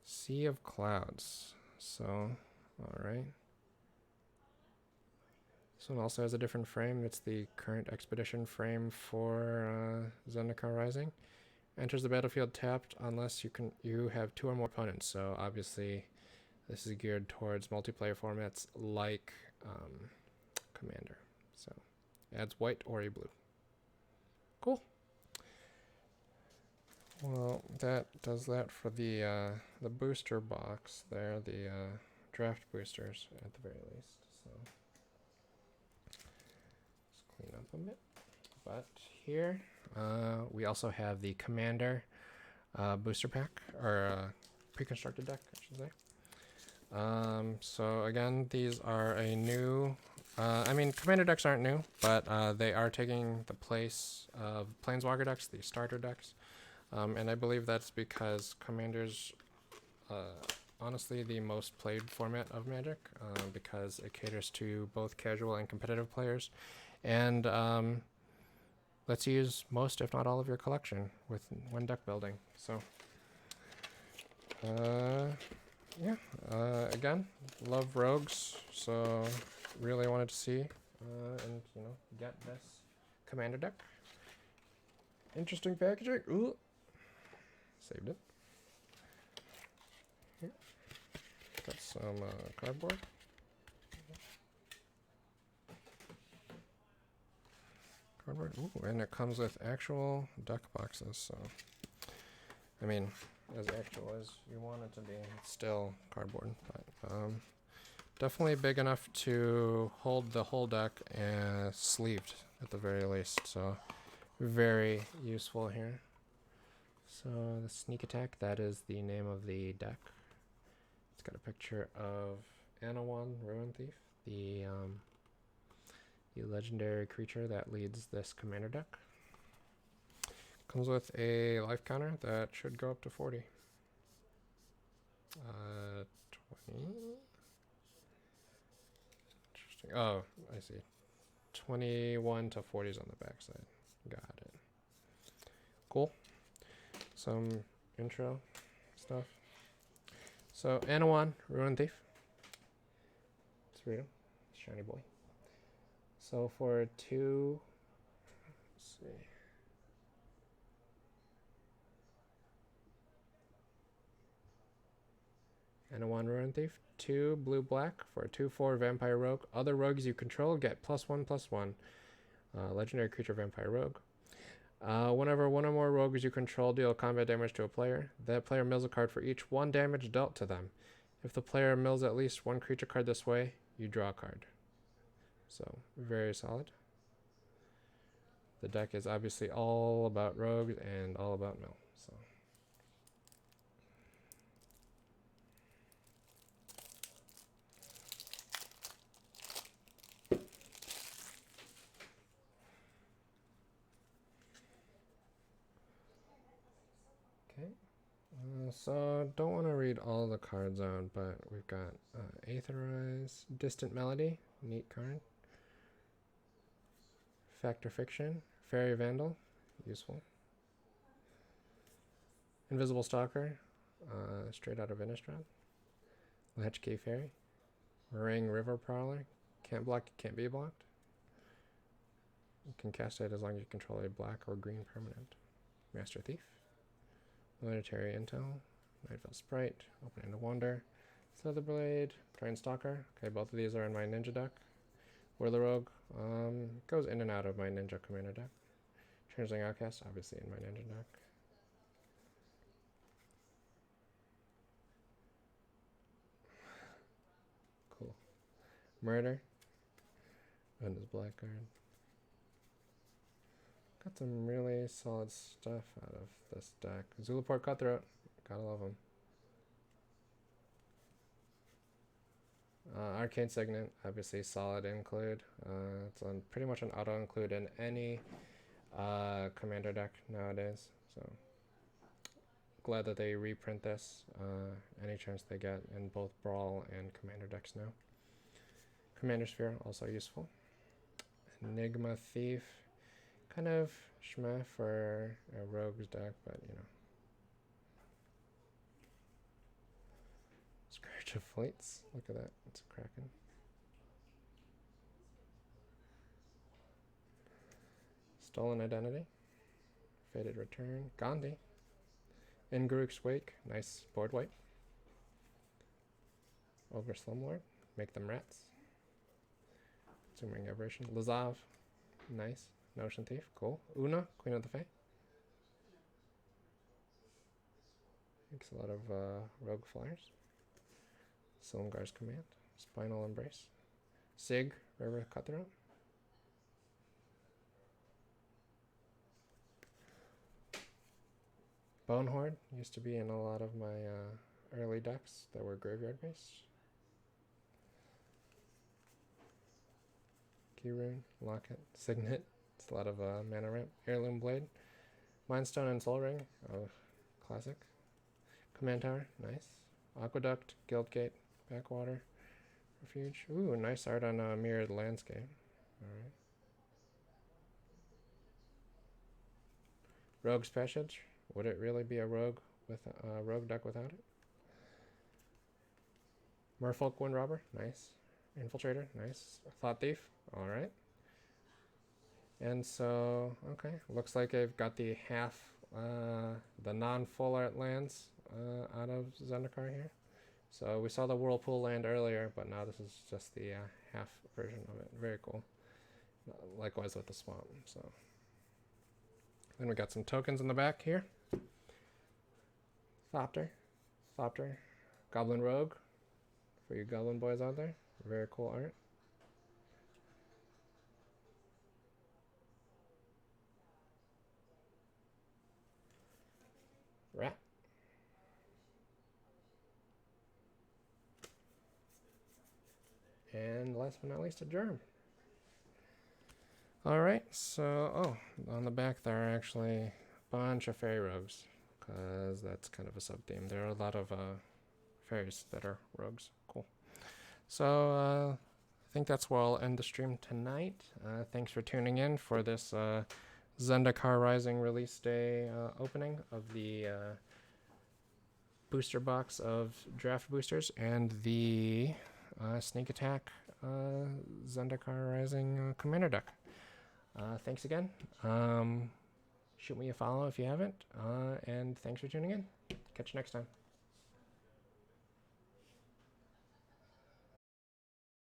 [SPEAKER 1] Sea of Clouds. So, alright. This one also has a different frame. It's the current Expedition frame for Zendikar Rising. Enters the battlefield tapped unless you have 2 or more opponents. So obviously this is geared towards multiplayer formats like Commander. So adds white or a blue. Cool. Well, that does that for the booster box there, the draft boosters at the very least. So let's clean up a bit. But here we also have the Commander booster pack, or pre-constructed deck, I should say. So again, these are a new. I mean, Commander decks aren't new, but they are taking the place of Planeswalker decks, the starter decks. And I believe that's because Commander's honestly the most played format of Magic, because it caters to both casual and competitive players, and lets you use most, if not all, of your collection when deck building. So, yeah, again, love rogues, so really wanted to see and get this Commander deck. Interesting packaging. Ooh, saved it. Here, got some cardboard. Ooh, and it comes with actual deck boxes. So, I mean, as actual as you want it to be, it's still cardboard, but definitely big enough to hold the whole deck and sleeved at the very least. So, very useful here. So the Sneak Attack, that is the name of the deck. It's got a picture of Anawan, Ruin Thief, the legendary creature that leads this Commander deck. Comes with a life counter that should go up to 40. 20. Interesting. Oh, I see. 21 to 40 is on the backside. Got it. Cool. Some intro stuff. So, Anawan, Ruin Thief. Let's read him. Shiny boy. So, for 2, let's see. Anawan, Ruin Thief. 2 blue black for a 2/4 vampire rogue. Other rogues you control get +1/+1. Legendary creature vampire rogue. Whenever one or more rogues you control deal combat damage to a player, that player mills a card for each 1 damage dealt to them. If the player mills at least 1 creature card this way, you draw a card. So, very solid. The deck is obviously all about rogues and all about mill. So. So don't want to read all the cards out, but we've got Aetherize, Distant Melody, neat card. Fact or Fiction, Fairy Vandal, useful. Invisible Stalker, straight out of Innistrad. Latchkey Fairy. Ring River Prowler, can't block, can't be blocked. You can cast it as long as you control a black or green permanent. Master Thief. Military Intel. Nightfell Sprite. Open End of Wonder. Slitherblade. Giant Stalker. Okay, both of these are in my ninja deck. Whirler Rogue. Goes in and out of my ninja commander deck. Changeling Outcast, obviously in my ninja deck. Cool. Murder. And his black card. Got some really solid stuff out of this deck. Zulaport Cutthroat. Gotta love him. Arcane Signet, obviously solid include. It's on pretty much an auto include in any commander deck nowadays. So glad that they reprint this any chance they get in both Brawl and commander decks now. Commander Sphere, also useful. Enigma Thief, kind of schmeh for a rogue's deck, but you know. Scourge of Fleets, look at that, it's a Kraken. Stolen Identity, Fated Return, Gandhi, Ingaruk's Wake, nice board wipe. Ogre Slumlord, make them rats. Zooming Aberration, Lazav, nice. Notion Thief, cool. Una, Queen of the Fae. Makes a lot of rogue flyers. Silumgar's Command, Spinal Embrace. Sig, River Cutthroat. Bone Horde used to be in a lot of my early decks that were graveyard based. Keyrune, Locket, Signet. It's a lot of mana ramp. Heirloom Blade. Mindstone and Soul Ring. Oh, classic. Command Tower, nice. Aqueduct, Guildgate, Backwater, Refuge. Ooh, nice art on Mirrored Landscape. Alright. Rogue's Passage. Would it really be a rogue with a rogue deck without it? Merfolk Windrobber, nice. Infiltrator, nice. Thought Thief, alright. And so, okay, looks like I've got the half, the non-full art lands out of Zendikar here. So we saw the Whirlpool land earlier, but now this is just the half version of it. Very cool. Likewise with the swamp. So then we got some tokens in the back here. Thopter, Goblin Rogue, for you Goblin boys out there. Very cool art. Rat. And last but not least, a germ. Alright, so, on the back there are actually a bunch of fairy rogues, because that's kind of a sub-theme. There are a lot of fairies that are rogues. Cool. So, I think that's where I'll end the stream tonight. Thanks for tuning in for this Zendikar Rising release day opening of the booster box of draft boosters and the Sneak Attack Zendikar Rising commander deck. Thanks again. Shoot me a follow if you haven't. And thanks for tuning in. Catch you next time.